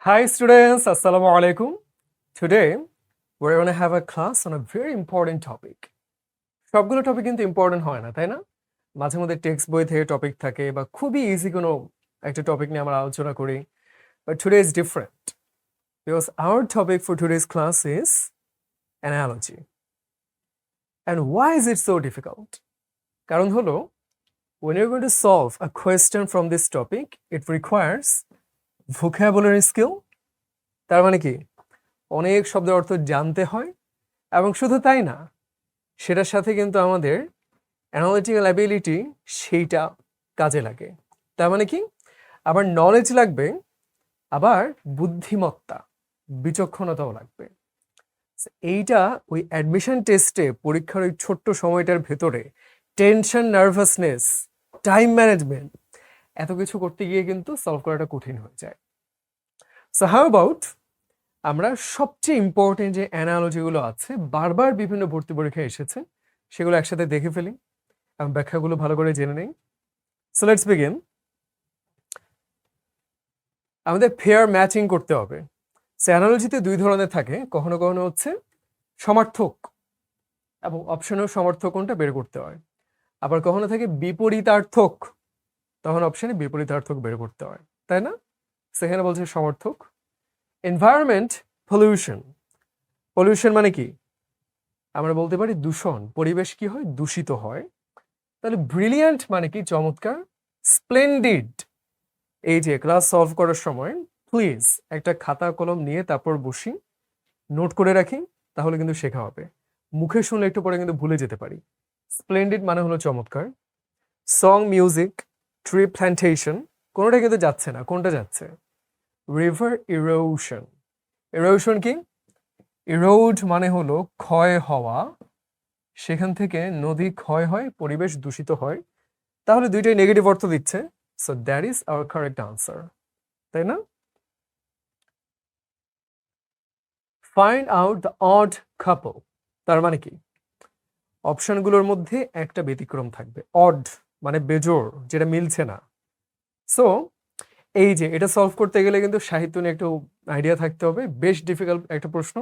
Hi students, Assalamu alaikum. Today we're going to have a class on a very important topic. সবগুলো topic কিন্তু important হয় না, তাই না? মাঝে মধ্যে টেক্সট বই থেকে টপিক থাকে বা খুবই ইজি কোনো একটা টপিক নিয়ে আমরা আলোচনা করি। But today is different because our topic for today's class is analogy. And why is it so difficult? কারণ হলো when you're going to solve a question from this topic, it requires vocabulary skill. তার মানে কি অনেক শব্দের অর্থ জানতে হয় এবং শুধু তাই না, সেটার সাথে কিন্তু আমাদের অ্যানালিটিক্যাল অ্যাবিলিটি সেইটা কাজে লাগে। তার মানে কি আবার নলেজ লাগবে, আবার বুদ্ধিমত্তা, বিচক্ষণতাও লাগবে। এইটা ওই অ্যাডমিশন টেস্টে পরীক্ষার ওই ছোট্ট সময়টার ভেতরে টেনশন, নার্ভাসনেস, টাইম ম্যানেজমেন্ট এত কিছু করতে গিয়ে কিন্তু সলভ করাটা কঠিন হয়ে যায়। সো হাউ অ্যাবাউট আমরা সবচেয়ে ইম্পর্টেন্ট যে অ্যানালজিগুলো আছে, বারবার বিভিন্ন ভর্তি পরীক্ষায় এসেছে, সেগুলো একসাথে দেখে ফেলি এবং ব্যাখ্যাগুলো ভালো করে জেনে নেই। So let's begin. আমাদের পেয়ার ম্যাচিং করতে হবে। সো অ্যানালজিতে দুই ধরনের থাকে, কখনো কখনো হচ্ছে সমার্থক এবং অপশনেও সমার্থক কোনটা বের করতে হয়, আবার কখনো থাকে বিপরীতার্থক, তখন অপশনে বিপরীতার্থক বের করতে হয়, তাই না? সেখানে বলছে সমর্থক। Environment, pollution. পলিউশন মানে কি? আমরা বলতে পারি দূষণ, পরিবেশ কি হয়? দূষিত হয়। তাহলে ব্রিলিয়ান্ট মানে কি? চমৎকার। স্প্লেন্ডিড, এই যে ক্লাস সলভ করার সময় প্লিজ একটা খাতা কলম নিয়ে তারপর বসি, নোট করে রাখি, তাহলে কিন্তু শেখা হবে। মুখে শুনলে একটু পরে কিন্তু ভুলে যেতে পারি। স্প্লেন্ডিড মানে হলো চমৎকার। সং, মিউজিক, ট্রি প্ল্যান্টেশন, কোনোটা কিন্তু যাচ্ছে না, কোনটা যাচ্ছে? River erosion. ইরোশন কি? ইরোড মানে হলো ক্ষয় হওয়া, সেখান থেকে নদী ক্ষয় হয়, পরিবেশ দূষিত হয়, তাহলে দুইটাই নেগেটিভ অর্থ দিচ্ছে। So that is our correct answer, তাই না? ফাইন্ড আউট দ্য অড কাপল, তার মানে কি? অপশনগুলোর মধ্যে একটা ব্যতিক্রম থাকবে। অড মানে বেজোড়, যেটা মিলছে না। সো এই যে এটা সলভ করতে গেলে কিন্তু সাহিত্য নিয়ে একটু আইডিয়া থাকতে হবে, বেশ ডিফিকাল্ট একটা প্রশ্ন।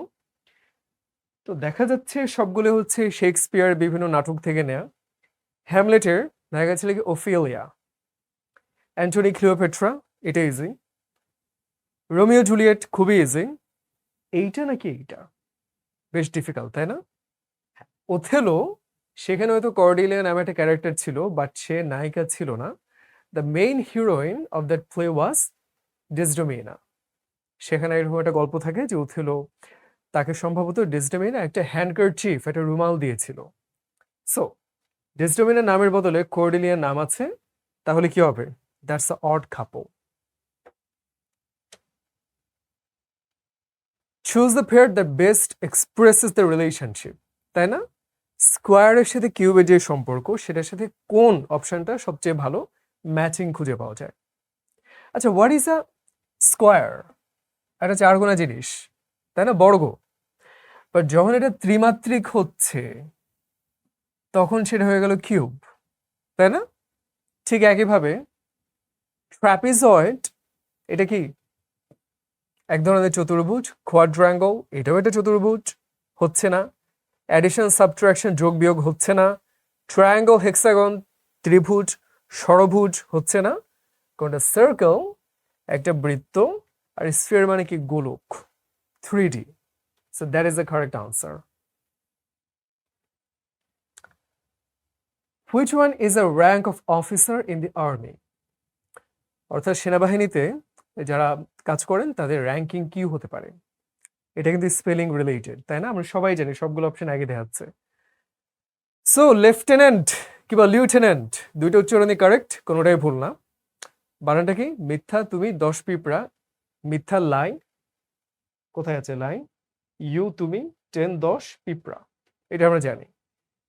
তো দেখা যাচ্ছে সবগুলো হচ্ছে শেক্সপিয়ার বিভিন্ন নাটক থেকে নেয়া। হ্যামলেটের নায়িকা ছিল কি? ওফেলিয়া। অ্যান্টনি ক্লিওপেট্রা, এটা ইজি। রোমিও জুলিয়েট, খুবই ইজি। এইটা নাকি এইটা? বেশ ডিফিকাল্ট, তাই না? ওথেলো, সেখানে হয়তো কর্ডিলিয়া নামে একটা ক্যারেক্টার ছিল, বাট সে নায়িকা ছিল না। The main heroine of that play was Desdemona. সেখানে এরকম একটা গল্প থাকে যে ওথেলো তাকে সম্ভবত ডেসডেমোনা একটা হ্যান্ডকারচিফ, একটা রুমাল দিয়েছিল। সো ডেসডেমোনার নামের বদলে কর্ডিলিয়ার নাম আছে, তাহলে কি হবে? That's a odd couple. Choose the pair that best expresses the relationship, তাই না? স্কোয়ারের সাথে কিউবের যে সম্পর্ক, সেটার সাথে কোন অপশনটা সবচেয়ে ভালো ম্যাচিং খুঁজে পাওয়া যায়? আচ্ছা, হোয়াট ইজ আ স্কোয়ার? একটা চারকোনা জিনিস, তাই না? বর্গ। বাট যখন এটা ত্রিমাত্রিক হচ্ছে, তখন সেটা হয়ে গেল কিউব, তাই না? ঠিক একইভাবে ট্র্যাপিজয়েড, এটা কি? এক ধরনের চতুর্ভুজ। কোয়াড্রাঙ্গল, এটাও একটা চতুর্ভুজ, হচ্ছে না। অ্যাডিশন, সাবট্রাকশন, যোগ বিয়োগ, হচ্ছে না। ট্রায়াঙ্গল, হেক্সাগন, ত্রিভুজ, ষড়ভুজ, হচ্ছে না। কোনটা? সার্কেল, একটা বৃত্ত, আর স্ফিয়ার মানে কি? গোলক, 3D. So that is the correct answer. Which one is a rank of officer in the army? অর্থাৎ সেনাবাহিনীতে যারা কাজ করেন তাদের র্যাঙ্কিং কি হতে পারে? এটা কিন্তু স্পেলিং রিলেটেড, তাই না? আমরা সবাই জানি, সবগুলো অপশন আগে দেখাচ্ছে। সো লেফটেন্যান্ট কিংবা লিউটেন্যান্ট, দুইটা উচ্চারণই কারেক্ট, কোনোটাই ভুল না। বানানটা কি? মিথ্যা তুমি 10 পিঁপড়া, মিথ্যা লাই, কোথায় আছে লাই? ইউ তুমি 10 পিঁপড়া, এটা আমরা জানি।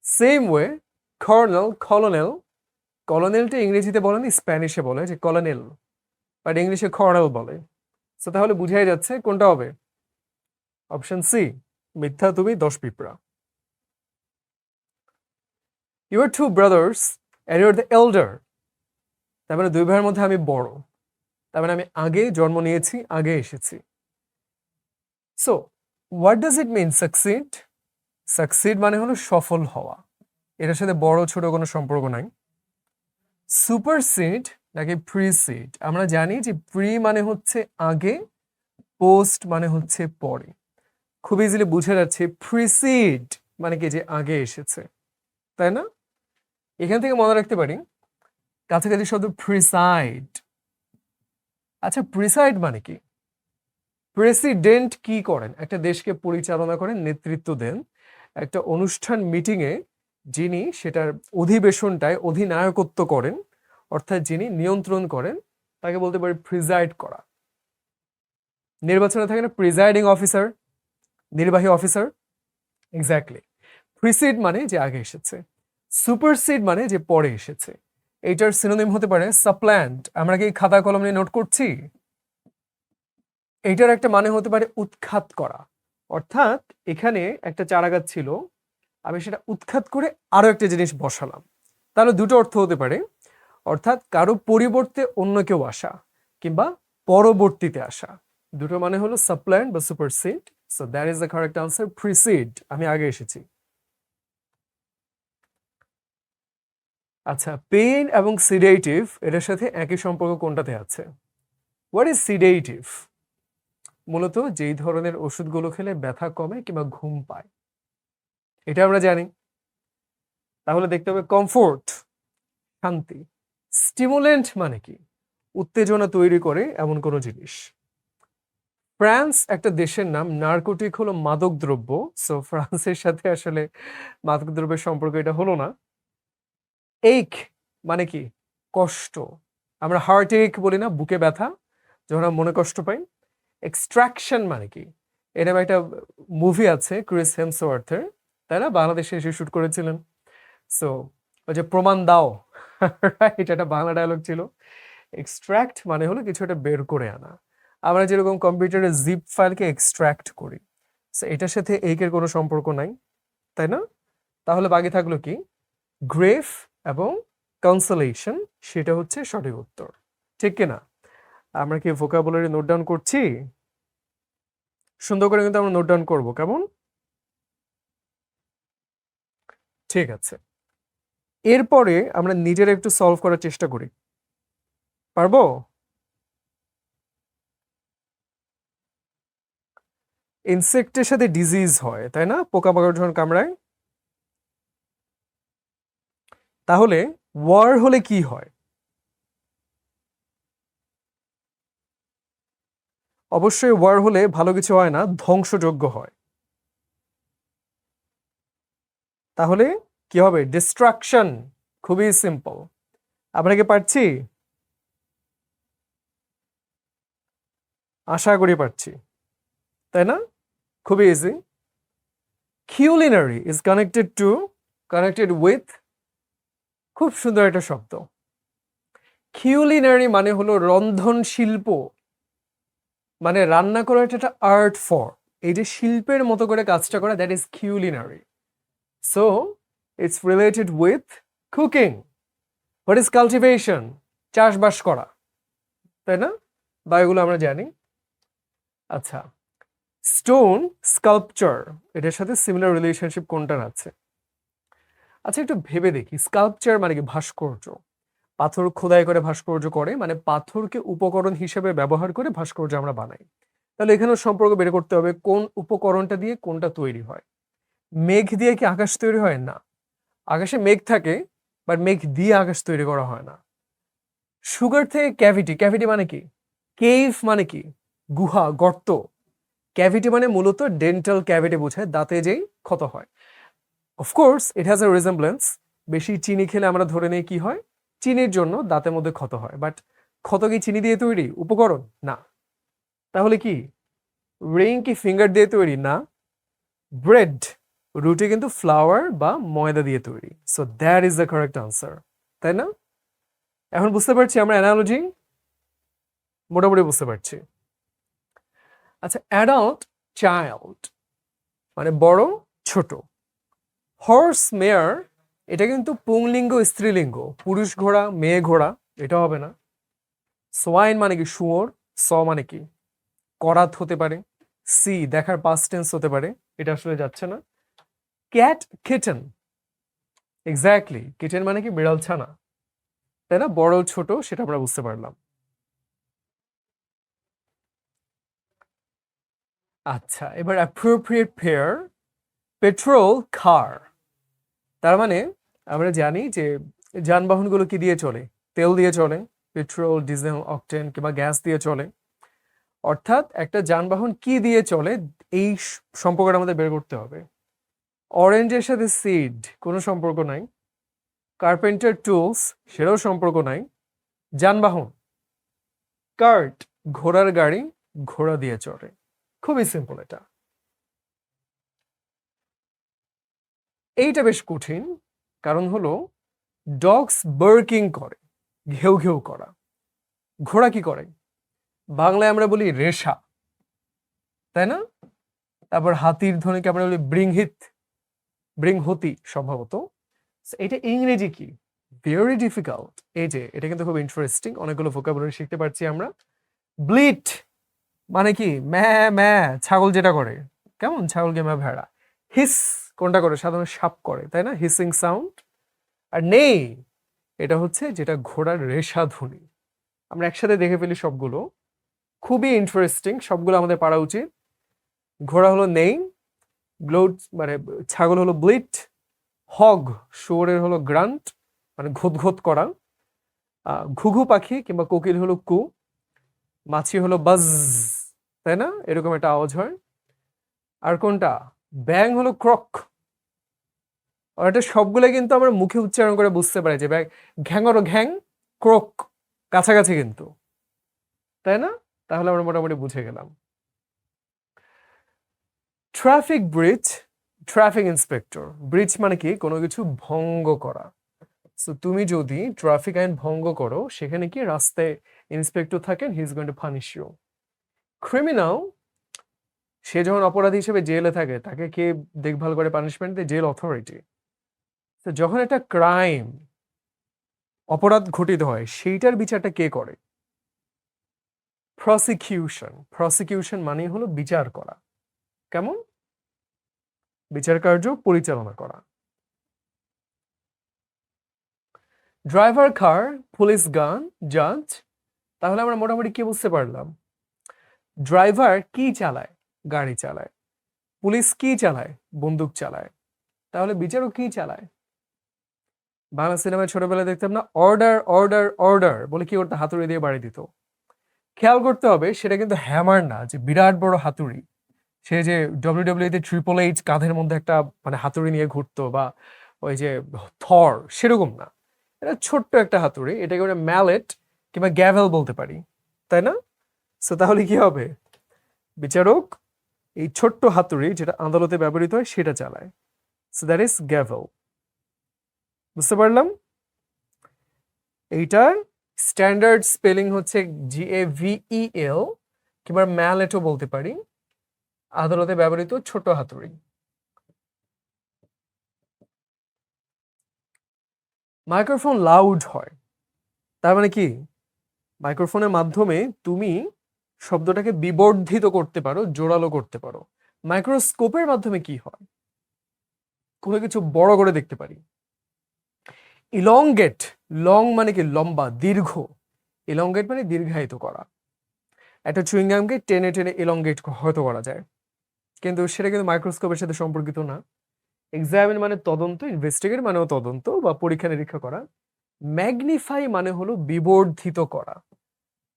সেম ওয়ে কর্নেল, কলোনেল, কলোনেলটা ইংরেজিতে বলেন, স্প্যানিশে বলে যে কলোনেল, বাট ইংলিশে কর্নেল বলে। সো তাহলে বুঝাই যাচ্ছে কোনটা হবে? অপশন সি, মিথ্যা তুমি 10 পিঁপড়া। You are 2 brothers and you are the elder, তার মানে দুই ভাইয়ের মধ্যে আমি বড়, তার মানে আমি আগে জন্ম নিয়েছি, আগে এসেছি। So what does it mean succeed? Succeed মানে হলো সফল হওয়া, এটার সাথে বড় ছোট কোনো সম্পর্ক নাই। সুপারসিড নাকি প্রিসিড? আমরা জানি যে প্রি মানে হচ্ছে আগে, পোস্ট মানে হচ্ছে পরে। খুব ইজিলি বুঝে যাচ্ছে প্রিসিড মানে কি, যে আগে এসেছে, তাই না? এখান থেকে মনে রাখতে পারি কাছাকাছি শব্দ প্রিসাইড। আচ্ছা, প্রিসাইড মানে কি? প্রেসিডেন্ট কি করেন? একটা দেশকে পরিচালনা করেন, নেতৃত্ব দেন। একটা অনুষ্ঠান মিটিংয়ে যিনি সেটার অধিবেশনটায় অধিনায়কত্ব করেন, অর্থাৎ যিনি নিয়ন্ত্রণ করেন, তাকে বলতে পারি প্রিজাইড করা। নির্বাচনে থাকে না প্রিজাইডিং অফিসার, নির্বাহী অফিসার, এক্স্যাক্টলি। প্রিসিড মানে যে আগে এসেছে, সুপারসিড মানে যে পরে এসেছে। এইটার সিনোনিম হতে পারে সাপ্ল্যান্ট। আমরা কি খাতা কলম নিয়ে নোট করছি? এইটার একটা মানে হতে পারে উৎখাত করা, অর্থাৎ এখানে একটা চারাগাছ ছিল, আমি সেটা উৎখাত করে আরো একটা জিনিস বসালাম। তাহলে দুটো অর্থ হতে পারে, অর্থাৎ কারো পরিবর্তে অন্য কেউ আসা কিংবা পরবর্তীতে আসা। দুটো মানে হলো সাপ্ল্যান্ট বা supersede. So that is the correct answer, precede, আমি আগে এসেছি। আচ্ছা, পেইন এবং সিডেটিভ এটার সাথে একই সম্পর্ক কোনটাতে আছে? What is sedative? মূলত যেই ধরনের ওষুধগুলো খেলে ব্যথা কমে কিংবা ঘুম পায়, এটা আমরা জানি। তাহলে দেখতে হবে কমফোর্ট, শান্তি। স্টিমুলেন্ট মানে কি? উত্তেজনা তৈরি করে এমন কোনো জিনিস। ফ্রান্স একটা দেশের নাম, নার্কোটিক হলো মাদক দ্রব্য। সো ফ্রান্সের সাথে আসলে মাদক দ্রব্যের সম্পর্ক এটা হলো না। এইক মানে কি? কষ্ট। আমরা হার্ট এক বলি না, বুকে ব্যথা, যখন আমরা মনে কষ্ট পাই। এক্সট্রাকশন মানে কি? এরকম একটা মুভি আছে ক্রিস হেমসওয়ার্থের, তাই না? বাংলাদেশে এসে শুট করেছিলেন। সো ওই যে প্রমাণ দাও, রাইট, এটা বাংলা ডায়লগ ছিল। এক্সট্রাক্ট মানে হলো কিছু একটা বের করে আনা। আমরা যেরকম কম্পিউটারে জিপ ফাইলকে এক্সট্রাক্ট করি, সো এটার সাথে এইকের কোনো সম্পর্ক নাই, তাই না? তাহলে বাকি থাকলো কি? গ্রেফ এবং কনসোলেশন, সেটা হচ্ছে সঠিক উত্তর, ঠিক কিনা? আমরা কি ভোকাবুলারি নোট ডাউন করছি? সুন্দর করে কিন্তু আমরা নোট ডাউন করবো, কেমন? ঠিক আছে, এরপরে আমরা নিজেরা একটু সলভ করার চেষ্টা করি, পারবো? ইনসেক্টের সাথে ডিজিজ হয়, তাই না? পোকামাকড় যখন কামড়ায়। তাহলে ওয়ার হলে কি হয়? অবশ্যই ওয়ার হলে ভালো কিছু হয় না, ধ্বংসযোগ্য হয়। তাহলে কি হবে? ডিস্ট্রাকশন। খুবই সিম্পল, আমরা কি পারছি? আশা করি পারছি, তাই না? খুবই easy. Culinary is connected with, খুব সুন্দর একটা শব্দ। কিউলিনারি মানে হলো রন্ধন শিল্প, মানে রান্না করা একটা আর্ট ফর্ম। এই যে শিল্পের মতো করে কাজটা করা, that is culinary. So it's related with cooking. What is cultivation? চাষবাস করা, তাই না? বা এগুলো আমরা জানি। আচ্ছা, স্টোন স্কাল্পচার, এটার সাথে সিমিলার রিলেশনশিপ কোনটার আছে? আচ্ছা, একটু ভেবে দেখি, স্কাল্পচার মানে কি? ভাস্কর্য। পাথর খোদাই করে ভাস্কর্য করে, মানে পাথরকে উপকরণ হিসেবে ব্যবহার করে ভাস্কর্য আমরা বানাই। তাহলে এখানেও সম্পর্ক বের করতে হবে, কোন উপকরণটা দিয়ে কোনটা তৈরি হয়। মেঘ দিয়ে কি আকাশ তৈরি হয়? না, আকাশে মেঘ থাকে, বাট মেঘ দিয়ে আকাশ তৈরি করা হয় না। সুগার থেকে ক্যাভিটি, ক্যাভিটি মানে কি? কেভ মানে কি? গুহা, গর্ত। ক্যাভিটি মানে মূলত ডেন্টাল ক্যাভিটি বোঝায়, দাঁতে যেই ক্ষত হয়। Of course it has a resemblance. বেশি চিনি খেলে আমরা ধরে নেই কি হয়, চিনির জন্য দাঁতের মধ্যে ক্ষত হয়, বাট ক্ষত কি চিনি দিয়ে তৈরি উপকরণ? না। তাহলে কি রিং কি ফিঙ্গার দিয়ে তৈরি? না। ব্রেড, রুটি কিন্তু ফ্লাওয়ার বা ময়দা দিয়ে তৈরি। So that is the correct answer, তাই না? এখন বুঝতে পারছি আমরা অ্যানালজি, মোটামুটি বুঝতে পারছি। আচ্ছা, অ্যাডাল্ট, চাইল্ড মানে বড় ছোট। হর্স মেয়ার, এটা কিন্তু পুংলিঙ্গ স্ত্রীলিঙ্গ, পুরুষ ঘোড়া মেয়ে ঘোড়া এটা হবে না। সোয়াইন মানে কি শুয়োর, স মানে কি করাত হতে পারে, সি দেখার পাস্ট টেন্স হতে পারে, এটা আসলে যাচ্ছে না। ক্যাট, কিটেন, এক্স্যাক্টলি কিটেন মানে কি বিড়াল ছানা, তাই না? বড় ছোট সেটা আমরা বুঝতে পারলাম। আচ্ছা, এবার অ্যাপ্রোপ্রিয়েট পেয়ার, পেট্রোল, কার। তার মানে আমরা জানি যে যানবাহনগুলো কি দিয়ে চলে, তেল দিয়ে চলে, পেট্রোল, ডিজেল, অকটেন কিংবা গ্যাস দিয়ে চলে। অর্থাৎ একটা যানবাহন কি দিয়ে চলে এই সম্পর্কটা আমাদের বের করতে হবে। অরেঞ্জের সাথে সিড কোনো সম্পর্ক নাই, কার্পেন্টার টুলস সেটাও সম্পর্ক নাই, যানবাহন কার্ট ঘোড়ার গাড়ি, ঘোড়া দিয়ে চড়ে। খুবই সিম্পল এটা। এইটা বেশ কঠিন, কারণ হলো ডগস বার্কিং করে, ঘেউ ঘেউ করা। ঘোড়া কি করে? বাংলায় আমরা বলি রেশা, তাই না? তারপর হাতির ধ্বনিকে আমরা বলি ব্রিংহিত, ব্রিংহতি সম্ভবত। So, এটা ইংরেজি কি? Very difficult. এই যে এটা কিন্তু খুব ইন্টারেস্টিং, অনেকগুলো ভোকাবুলারি শিখতে পারছি আমরা। ব্লিট মানে কি ম্যা ম্যা, ছাগল যেটা করে, কেমন ছাগল কিংবা ভেড়া। হিস কোনটা করে? সাধারণত সাপ করে, তাই না? Hissing sound. আর নেই এটা হচ্ছে যেটা ঘোড়ার রেশা ধ্বনি। আমরা একসাথে দেখে ফেলি সবগুলো, খুবই ইন্টারেস্টিং, সবগুলো আমাদের পারা উচিত। ঘোড়া হলো নেই, ব্লোড মানে ছাগল হলো ব্লিট, হগ শুয়োরের হলো গ্রান্ট মানে ঘোত করা, ঘুঘু পাখি কিংবা কোকিল হলো কু, মাছি হলো বাজ, তাই না? এরকম একটা আওয়াজ হয়। আর কোনটা? ব্যাং হলো ক্রক। আর এটা সবগুলো কিন্তু আমরা মুখে উচ্চারণ করে বুঝতে পারি যে ব্যাং, ঘ্যাঙরো ঘ্যাং, ক্রক কাছাকাছি কিন্তু, তাই না? তাহলে আমরা মোটামুটি বুঝে গেলাম। Traffic bridge, traffic inspector. Bridge মানে কি কোনো কিছু ভঙ্গ করা। সো তুমি যদি ট্রাফিক আইন ভঙ্গ করো, সেখানে কি রাস্তায় ইন্সপেক্টর থাকেন, he is going to punish you. Criminal, সে যখন অপরাধী হিসেবে জেলে থাকে, তাকে কে দেখভাল করে, পানিশমেন্ট দেয়? Jail authority. তো যখন একটা ক্রাইম, অপরাধ ঘটিত হয়, সেইটার বিচারটা কে করে? প্রসিকিউশন। প্রসিকিউশন মানে হলো বিচার করা। কেমন? বিচার কার্য পরিচালনা করা। ড্রাইভার কার, পুলিশ গান, জাজ। তাহলে আমরা মোটামুটি কি বুঝতে পারলাম? ড্রাইভার কি চালায়? গাড়ি চালায়। পুলিশ কি চালায়? বন্দুক চালায়। তাহলে বিচারক কি চালায়? বাংলা সিনেমায় ছোটবেলায় দেখতাম না, অর্ডার অর্ডার অর্ডার বলে কি করতে? হাতুড়ি দিয়ে বাড়ি দিত। খেয়াল করতে হবে সেটা কিন্তু হ্যামার না, যে বিরাট বড় হাতুড়ি, সে যে WWE তে ট্রিপল এইচ কাঁধের মধ্যে একটা মানে হাতুড়ি নিয়ে ঘুরতো, বা ওই যে থর, সেরকম না। এটা ছোট্ট একটা হাতুড়ি, এটাকে আমরা ম্যালেট কিংবা গ্যাভেল বলতে পারি, তাই না? সো তাহলে কি হবে? বিচারক এই ছোট্ট হাতুড়ি যেটা আদালতে ব্যবহৃত হয় সেটা চালায়। So that is gavel. বুঝতে পারলাম? এইটার স্ট্যান্ডার্ড স্পেলিং হচ্ছে GAVEL, কিংবা ম্যালেটও বলতে পারি, আদালতে ব্যবহৃত ছোট হাতুড়ি। মাইক্রোফোন লাউড হয়, তার মানে কি? মাইক্রোফোনের মাধ্যমে তুমি শব্দটাকে বিবর্ধিত করতে পারো, জোরালো করতে পারো। মাইক্রোস্কোপের মাধ্যমে কি হয়? কোনো কিছু বড় করে দেখতে পারি। ইলংগেট, লং মানে কি লম্বা, দীর্ঘ, ইলংগেট মানে দীর্ঘায়িত করা। একটা চুইংগামকে টেনে টেনে ইলংগেট হয়তো করা যায়, কিন্তু সেটা কিন্তু মাইক্রোস্কোপের সাথে সম্পর্কিত না। এক্সামিন মানে তদন্ত, ইনভেস্টিগেট মানেও তদন্ত বা পরীক্ষা নিরীক্ষা করা। ম্যাগনিফাই মানে হলো বিবর্ধিত করা,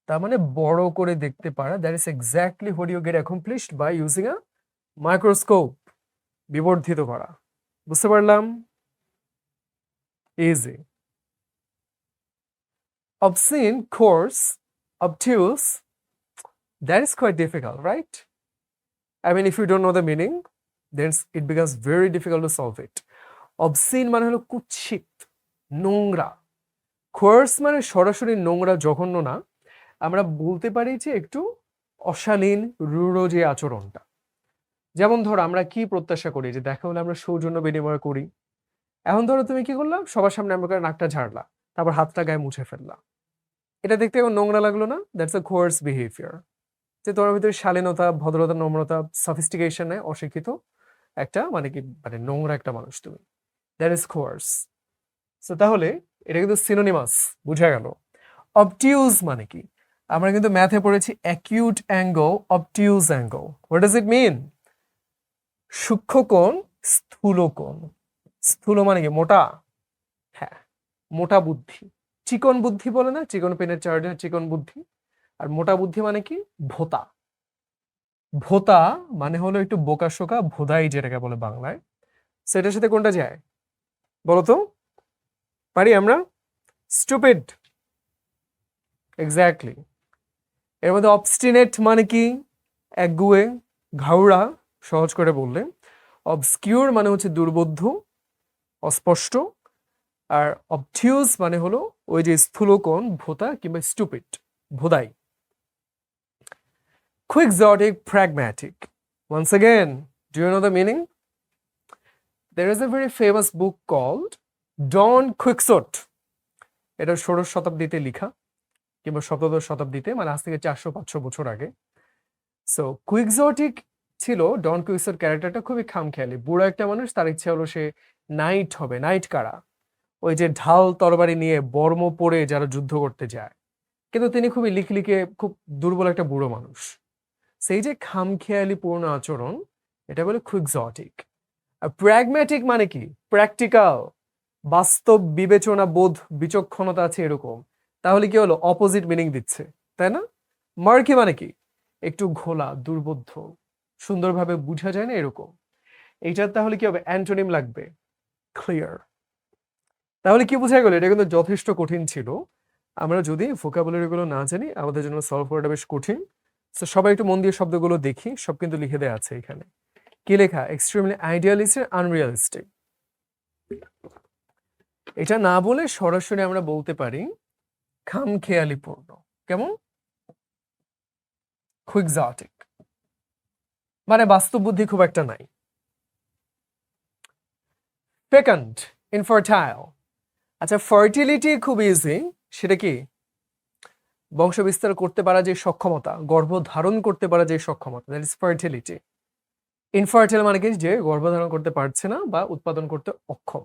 তার মানে বড় করে দেখতে পারা। That is exactly what you get accomplished by using a microscope. বিবর্ধিত করা। বুঝতে পারলাম? Easy. Obscene, coarse, obtuse, that is quite difficult, right? I mean, if you don't know the meaning, then it becomes very difficult to solve it. Obscene মানে হলো কুৎসিত, নোংরা। coarse মানে সরাসরি নোংরা, জঘন্য না। আমরা বলতে পারি যে একটু অশালীন, রূঢ় যে আচরণটা। যেমন ধরো আমরা কি প্রত্যাশা করি, যে দেখা হলে আমরা সৌজন্য বিনিময় করি। এখন ধরো তুমি কি করলাম, সবার সামনে আমরা নাকটা ঝাড়লা, তারপর হাতটা গায়ে মুছে ফেললা, এটা দেখতে এখন নোংরা লাগলো না? That's a quartz behaviour. যে তোমার ভিতরে শালীনতা, ভদ্রতা, নম্রতা, সফিস্টিকেশন নেই, অশিক্ষিত একটা মানে কি মানে নোংরা একটা মানুষ তুমি। That is quartz. সো তাহলে এটা কিন্তু সিনোনিমাস, বুঝা গেল। অবটিউজ মানে কি? আমরা কিন্তু ম্যাথে পড়েছি acute angle, obtuse angle. What does it mean? সূক্ষ্ম কোণ, স্থূল কোণ। স্থূল মানে কি মোটা? হ্যাঁ, মোটা বুদ্ধি। চিকন বুদ্ধি বলে না, চিকন পেনের চার্জে চিকন বুদ্ধি। আর মোটা বুদ্ধি মানে কি? ভোতা। ভোতা মানে হলো একটু বোকাশোকা, ভোদাই যেটাকে বলে বাংলায়। সেটার সাথে কোনটা যায় বলো তো? পারি আমরা? স্টুপিড। এক্স্যাক্টলি। এর মধ্যে অবস্টিনেট মানে কি? একগুয়ে, ঘাউড়া, সহজ করে বললে। অবস্কিউর মানে হচ্ছে দুর্বোধ্য, অস্পষ্ট। আর অবটিউজ মানে হলো ওই যে স্থূলকোণ, ভোতা কিংবা stupid, ভোদাই। Quixotic, pragmatic. Once again, do you know the meaning? There is a very famous book called Don Quixote. এটা ১৬শ শতাব্দীতে লেখা কিংবা ১৭দশ শতাব্দীতে, মানে আজ থেকে ৪০০-৫০০ বছর আগে। সো কুইক্সোটিক ছিল ডন কুইক্সোট ক্যারেক্টারটা, খুবই খামখেয়ালি বুড়ো একটা মানুষ। তার ইচ্ছা হলো সে নাইট হবে। নাইট কারা? ওই যে ঢাল তরবারি নিয়ে বর্ম পরে যারা যুদ্ধ করতে যায়। কিন্তু তিনি খুবই লিখলিখে খুব দুর্বল একটা বুড়ো মানুষ। সেই যে খামখেয়ালি পূর্ণ আচরণ, এটা বলে কুইক্সোটিক। আর প্র্যাগম্যাটিক মানে কি? প্র্যাকটিক্যাল, বাস্তব বিবেচনা বোধ, বিচক্ষণতা আছে এরকম। তাহলে কি হলো? অপোজিট মিনিং দিচ্ছে, তাই না? মার্কি মানে কি? একটু ঘোলা, দুর্বোধ্য, সুন্দরভাবে বুঝা যায় না এরকম। এইটার তাহলে কি হবে? অ্যান্টোনিম লাগবে, ক্লিয়ার। তাহলে কি বোঝা গেল? এটা কিন্তু যথেষ্ট কঠিন ছিল। আমরা যদি ভোকাবুলারি গুলো না জানি, আমাদের জন্য সলভ করাটা বেশ কঠিন। তো সবাই একটু মন দিয়ে শব্দগুলো দেখি, সব কিন্তু লিখে দেওয়া আছে এখানে। কি লেখা? Extremely idealistic, unrealistic. এটা না বলে সরাসরি আমরা বলতে পারি খামখেয়ালিপূর্ণ। কেমন? কুইক্সোটিক মানে বাস্তব বুদ্ধি খুব একটা নাই। ফেকান্ট, ইনফার্টাইল। আচ্ছা, ফার্টিলিটি খুব ইজি। সেটা কি? বংশ বিস্তার করতে পারা যে সক্ষমতা, গর্ভ ধারণ করতে পারা যে সক্ষমতা, দ্যাট ইজ ফার্টিলিটি। ইনফার্টাইল মানে কি? যে গর্ভধারণ করতে পারছে না বা উৎপাদন করতে অক্ষম।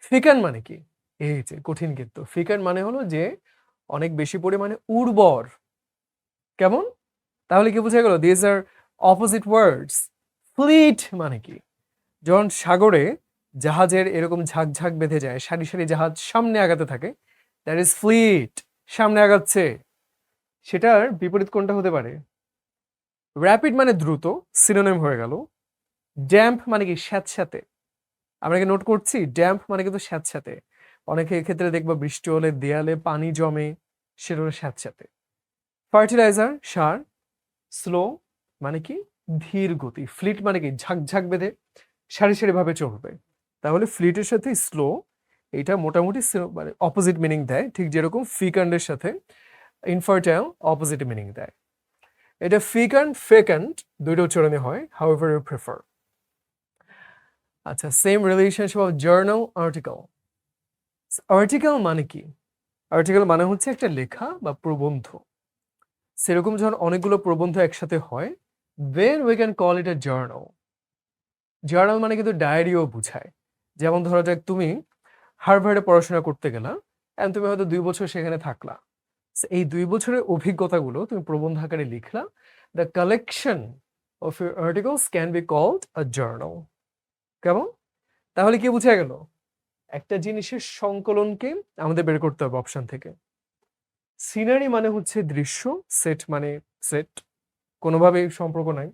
ফিকান মানে কি? এই যে কঠিন কিন্তু। ফিকান মানে হলো যে অনেক বেশি পরিমাণে উর্বর। কেমন? তাহলে কি বোঝা গেল? This are opposite words. Fleet মানে কি? যখন সাগরে জাহাজের এরকম ঝাঁক বেঁধে যায়, সারি সারি জাহাজ সামনে আগাতে থাকে, দ্যাট ইজ ফ্লিট, সামনে আগাচ্ছে। সেটার বিপরীত কোনটা হতে পারে? র্যাপিড মানে দ্রুত, সিনোনিম হয়ে গেল। ড্যাম্প মানে কি? স্যাঁতস্যাঁতে। আমরা কি নোট করছি? ড্যাম্প মানে কিন্তু স্যাঁতস্যাঁতে। অনেকের ক্ষেত্রে দেখবা বৃষ্টি হলে দেয়ালে পানি জমে, সেটা হলো স্যাঁতস্যাঁতে। ফার্টিলাইজার, সার। স্লো মানে কি? ধীর গতি। ফ্লিট মানে কি? ঝাঁক বেঁধে সারি সারি ভাবে চলবে। তাহলে ফ্লিটের সাথে স্লো এটা মোটামুটি মানে অপোজিট মিনিং দেয়, ঠিক যেরকম ফিকান্ডের সাথে ইনফার্টাইল অপোজিট মিনিং দেয়। এটা ফিকান্ড, ফেকান্ড দুইটা উচ্চারণে হয়, হাউএভার ইউ প্রেফার। আচ্ছা, same relationship of journal, article. Article মানে কি? আর্টিকেল মানে হচ্ছে একটা লেখা বা প্রবন্ধ। সেরকম যখন অনেকগুলো প্রবন্ধ একসাথে হয়, then we can call it a journal. Journal মানে কিন্তু ডায়েরিও বুঝায়। যেমন ধরো যাক, তুমি হার্ভার্ডে পড়াশোনা করতে গেলা, এন্ড তুমি হয়তো ২ বছর সেখানে থাকলা। এই ২ বছরের অভিজ্ঞতাগুলো তুমি প্রবন্ধ আকারে লিখলা। The collection of your articles can be called a journal. কেমন? তাহলে কি বুঝা গেল? একটা জিনিসের সংকলনকে আমাদের বের করতে হবে অপশন থেকে। সিনারি মানে হচ্ছে দৃশ্য, সেট মানে সেট, কোনোভাবেই সম্পর্ক নাই।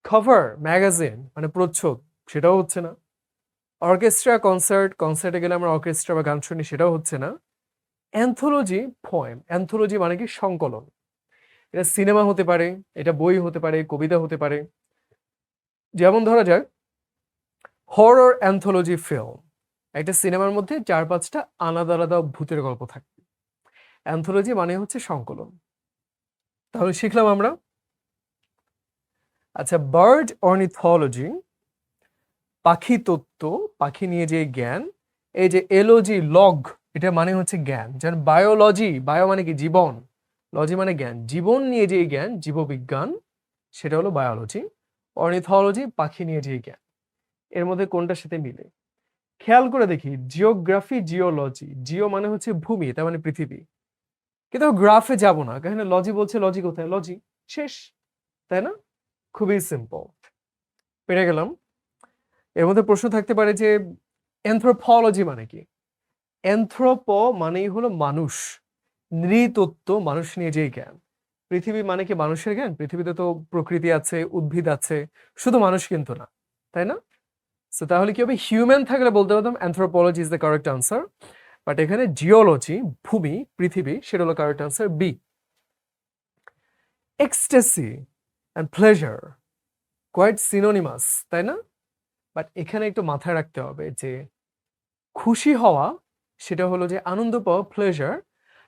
কভার, ম্যাগাজিন মানে প্রচ্ছদ, সেটাও হচ্ছে না। অর্কেস্ট্রা, কনসার্ট, কনসার্টে গেলে আমরা অর্কেস্ট্রা বা গান শুনি, সেটাও হচ্ছে না। Anthology, poem. অ্যান্থোলজি মানে কি? সংকলন। এটা সিনেমা হতে পারে, এটা বই হতে পারে, কবিতা হতে পারে। যেমন ধরা যাক হরর অ্যান্থোলজি ফিল্ম। একটা সিনেমার মধ্যে ৪-৫টা আলাদা আলাদা ভূতের গল্প থাকবে। অ্যান্থোলজি মানে হচ্ছে সংকলন। তাহলে শিখলাম আমরা। আচ্ছা, বার্ড অর্নিথোলজি, পাখি তত্ত্ব, পাখি নিয়ে যে জ্ঞান। এই যে এলওজি, লগ, এটা মানে হচ্ছে জ্ঞান। যেমন বায়োলজি, বায়ো মানে কি জীবন, লজি মানে জ্ঞান, জীবন নিয়ে যে জ্ঞান, জীববিজ্ঞান, সেটা হলো বায়োলজি। অর্নিথোলজি পাখি নিয়ে যে জ্ঞান। এর মধ্যে কোনটার সাথে মিলে? খেয়াল করে দেখি, জিওগ্রাফি, জিওলজি। জিও মানে হচ্ছে ভূমি, তার মানে পৃথিবী, কিন্তু গ্রাফে যাব না, কারণ লজি বলছে, লজি কোথায়? লজি শেষ, তাই না? খুবই সিম্পল, পেরে গেলাম। এর মধ্যে প্রশ্ন থাকতে পারে যে অ্যানথ্রোপোলজি মানে কি? অ্যানথ্রোপ মানেই হলো মানুষ, নৃতত্ত্ব মানুষ নিয়ে যেই জ্ঞান। পৃথিবী মানে কি মানুষের জ্ঞান? পৃথিবীতে তো প্রকৃতি আছে, উদ্ভিদ আছে, শুধু মানুষ কিন্তু না, তাই না? সো তাহলে কি হবে? হিউম্যান থাকলে বলতে পারতাম anthropology is the correct answer, but এখানে জিওলজি, ভূমি, পৃথিবী, সেটা হলো correct answer B. Ecstasy and pleasure quite synonymous, তাই না? বাট এখানে একটু মাথায় রাখতে হবে যে খুশি হওয়া সেটা হলো যে আনন্দ পাওয়া, প্লেজার,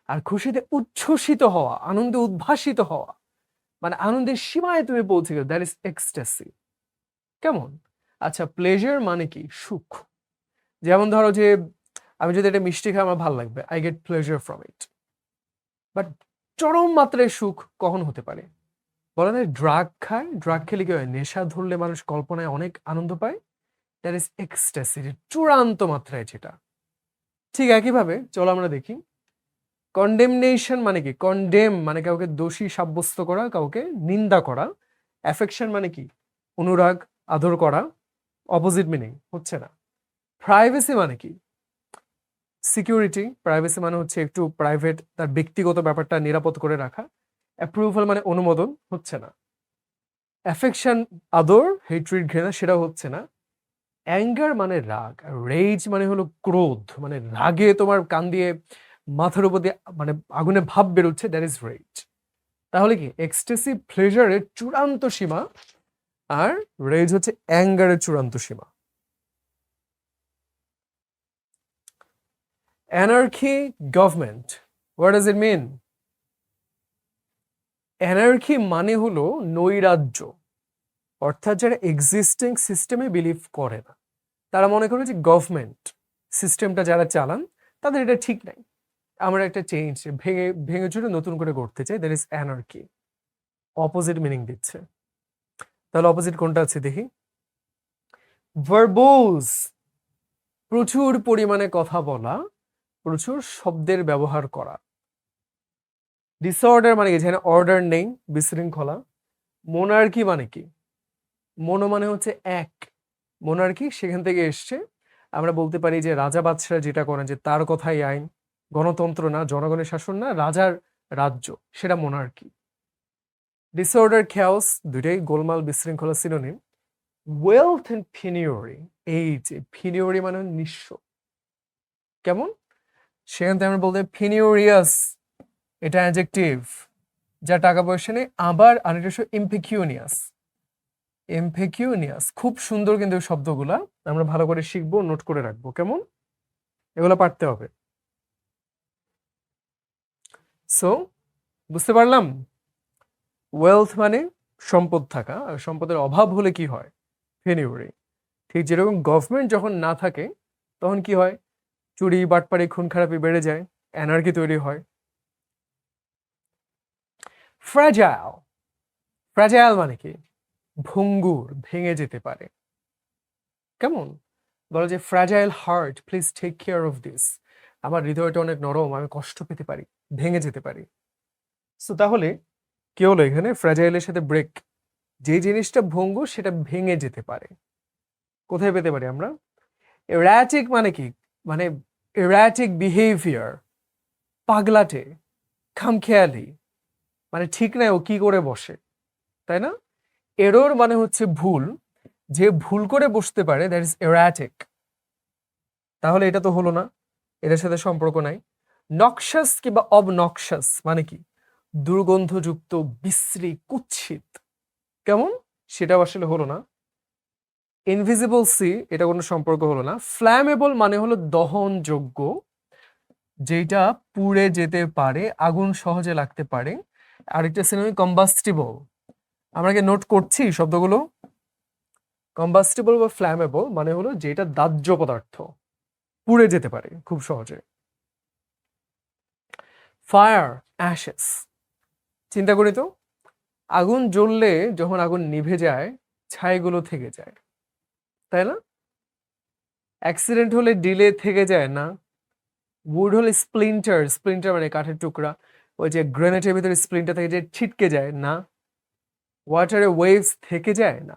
আর খুশিতে উচ্ছ্বসিত হওয়া, আনন্দে উদ্ভাসিত হওয়া, মানে আনন্দের সীমায় তুমি পৌঁছে গেলে, দ্যাট ইজ এক্সটেসি। কেমন? আচ্ছা, প্লেজার মানে কি? সুখ। যেমন ধরো যে আমি যদি একটা মিষ্টি খাই, আমার ভালো লাগবে, I get pleasure from it. But চরম মাত্রায় সুখ কখন হতে পারে? বলে না, ড্রাগ খায়, ড্রাগ খেলে কি হয়? নেশা ধরলে মানুষ কল্পনায় অনেক আনন্দ পায়, দ্যাট ইজ এক্সটেসি, চূড়ান্ত মাত্রায় যেটা। ঠিক একইভাবে চলো আমরা দেখি, কন্ডেমনেশন মানে কি? কন্ডেম মানে কাউকে দোষী সাব্যস্ত করা, কাউকে নিন্দা করা। অ্যাফেকশন মানে কি? অনুরাগ, আদর করা। অপোজিট মিনিং হচ্ছে না। প্রাইভেসি মানে কি? সিকিউরিটি। প্রাইভেসি মানে হচ্ছে একটু প্রাইভেট, তার ব্যক্তিগত ব্যাপারটা নিরাপদ করে রাখা। অ্যাপ্রুভাল মানে অনুমোদন, হচ্ছে না। অ্যাফেকশন আদর, হেট্রিড ঘৃণা, সেটা হচ্ছে না। অ্যাঙ্গার মানে রাগ, রেজ মানে হলো ক্রোধ, মানে রাগে তোমার কান দিয়ে মাথার উপর দিয়ে মানে আগুনে ভাব বেরোচ্ছে, দ্যাট ইজ রেজ। তাহলে কি এক্সটেসি প্লেজারের চূড়ান্ত সীমা, আর রেজ হচ্ছে অ্যাঙ্গারের চূড়ান্ত সীমা। Anarchy government, what does it mean? Anarchy মানে হলো নৈরাজ্য, অর্থাৎ যারা এক্সিস্টিং সিস্টেমে বিলিভ করে না, তারা মনে করে যে গভর্নমেন্ট সিস্টেমটা যারা চালান তাদের এটা ঠিক নাই, আমরা একটা চেঞ্জ ভেঙে ভেঙে চুরে নতুন করে করতে চাই, that is anarchy. Opposite meaning দিচ্ছে। তাহলে অপোজিট কোনটা আছে দেখি। ভার্বোজ, প্রচুর পরিমাণে কথা বলা, প্রচুর শব্দের ব্যবহার করা। ডিসঅর্ডার মানে কি? যেখানে অর্ডার নেই, বিশৃঙ্খলা। মোনার্কি মানে কি? মোনো মানে হচ্ছে এক, মোনার্কি সেখান থেকে এসছে। আমরা বলতে পারি যে রাজা বাদশাহ যেটা করেন, যে তার কথাই আইন, গণতন্ত্র না, জনগণের শাসন না, রাজার রাজ্য, সেটা মোনার্কি। ডিসঅর্ডার, খেয়াস, দুইটাই গোলমাল, বিশৃঙ্খলা সিনোনিম। ওয়েলথ এন্ড ফিনিওরি, এই যে ফিনিওরি মানে নিঃস্ব। কেমন? সেখান থেকে আমরা বলতে ফিনিওরিয়াস, এটা অ্যাডজেক্টিভ, যা টাকা পয়সা নেই। আবার আরেকটা ইমপেকিউনিয়াস, এমফেকিউনিয়াস। খুব সুন্দর কিন্তু এই শব্দগুলা, আমরা ভালো করে শিখবো, নোট করে রাখবো, কেমন? এগুলো পারতে হবে। সো বুঝতে পারলাম, ওয়েলথ মানে সম্পদ থাকা, আর সম্পদের অভাব হলে কি হয়? ফেনিউরি। ঠিক যেরকম গভর্নমেন্ট যখন না থাকে তখন কি হয়? চুরি, বাটপারি, খুন খারাপি বেড়ে যায়, অ্যানার্কি তৈরি হয়। ফ্র্যাজাইল, ফ্র্যাজাইল মানে কি? ভঙ্গুর, ভেঙে যেতে পারে। কেমন? বলো যে fragile heart, please take care of this. আমার হৃদয়টা অনেক নরম, আমি কষ্ট পেতে পারি, ভেঙে যেতে পারি। সো তাহলে কি হলো এখানে? ফ্র্যাজাইলের সাথে ব্রেক, যে জিনিসটা ভঙ্গুর সেটা ভেঙে যেতে পারে। কোথায় পেতে পারি আমরা? এরাটিক মানে কি? মানে এরাটিক বিহেভিয়ার, পাগলাটে, খামখেয়ালি, মানে ঠিক নাই ও কি করে বসে, তাই না? এরর মানে হচ্ছে ভুল, যে ভুল করে বসতে পারে, দ্যাট ইজ এরাটিক। তাহলে এটা তো হলো না, এটার সাথে সম্পর্ক নাই। নকশাস কিংবা অবনকশাস মানে কি? দুর্গন্ধযুক্ত, বিশ্রী, কুৎসিত। কেমন? সেটাও আসলে হলো না। ইনভিজিবল সি, এটা কোনো সম্পর্ক হলো না। ফ্ল্যামেবল মানে হলো দহনযোগ্য, যেটা পুড়ে যেতে পারে, আগুন সহজে লাগতে পারে। আরেকটা সিনোনিম কম্বাস্টিবল, আমরা কি নোট করছি শব্দগুলো? কম্বাস্টিবল বা ফ্ল্যামেবল মানে হলো যেটা দাহ্য পদার্থ, পুড়ে যেতে পারে খুব সহজে। ফায়ার, অ্যাশেস। চিন্তা করি তো, আগুন জ্বললে যখন আগুন নিভে যায় ছাইগুলো থেকে যায়, তাই না? অ্যাক্সিডেন্ট হলে ডিলে থেকে যায় না? উড হলে স্প্লিন্টার, স্প্লিন্টার মানে কাঠের টুকরা, ওই যে গ্রেনেডের ভিতরে স্প্লিন্টার থেকে যে ছিটকে যায় না? ওয়াটারে ওয়েভস থেকে যায় না?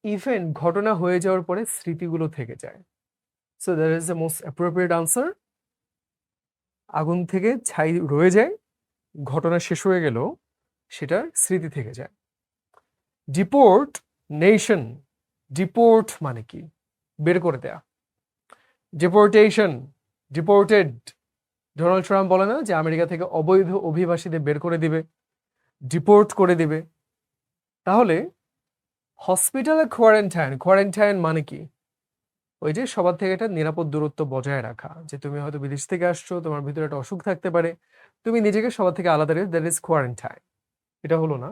ইভেন ঘটনা হয়ে যাওয়ার পরে স্মৃতিগুলো থেকে যায়। So that is the most appropriate answer. আগুন থেকে ছাই রয়ে যায়, ঘটনা শেষ হয়ে গেল, সেটার স্মৃতি থেকে যায়। ডিপোর্ট নেশন, ডিপোর্ট মানে কি? বের করে দেয়া। Deportation, deported. ডোনাল্ড ট্রাম্প বলে না যে আমেরিকা থেকে অবৈধ অভিবাসীদের বের করে দিবে, ডিপোর্ট করে দিবে। তাহলে হসপিটালে কোয়ারেন্টাইন, কোয়ারেন্টাইন মানে কি? ওই যে সবার থেকে একটা নিরাপদ দূরত্ব বজায় রাখা, যে তুমি হয়তো বিদেশ থেকে আসছো, তোমার ভিতরে একটা অসুখ থাকতে পারে, তুমি নিজেকে সবার থেকে আলাদা রেখে, দ্যাট ইজ কোয়ারেন্টাইন। এটা হলো না।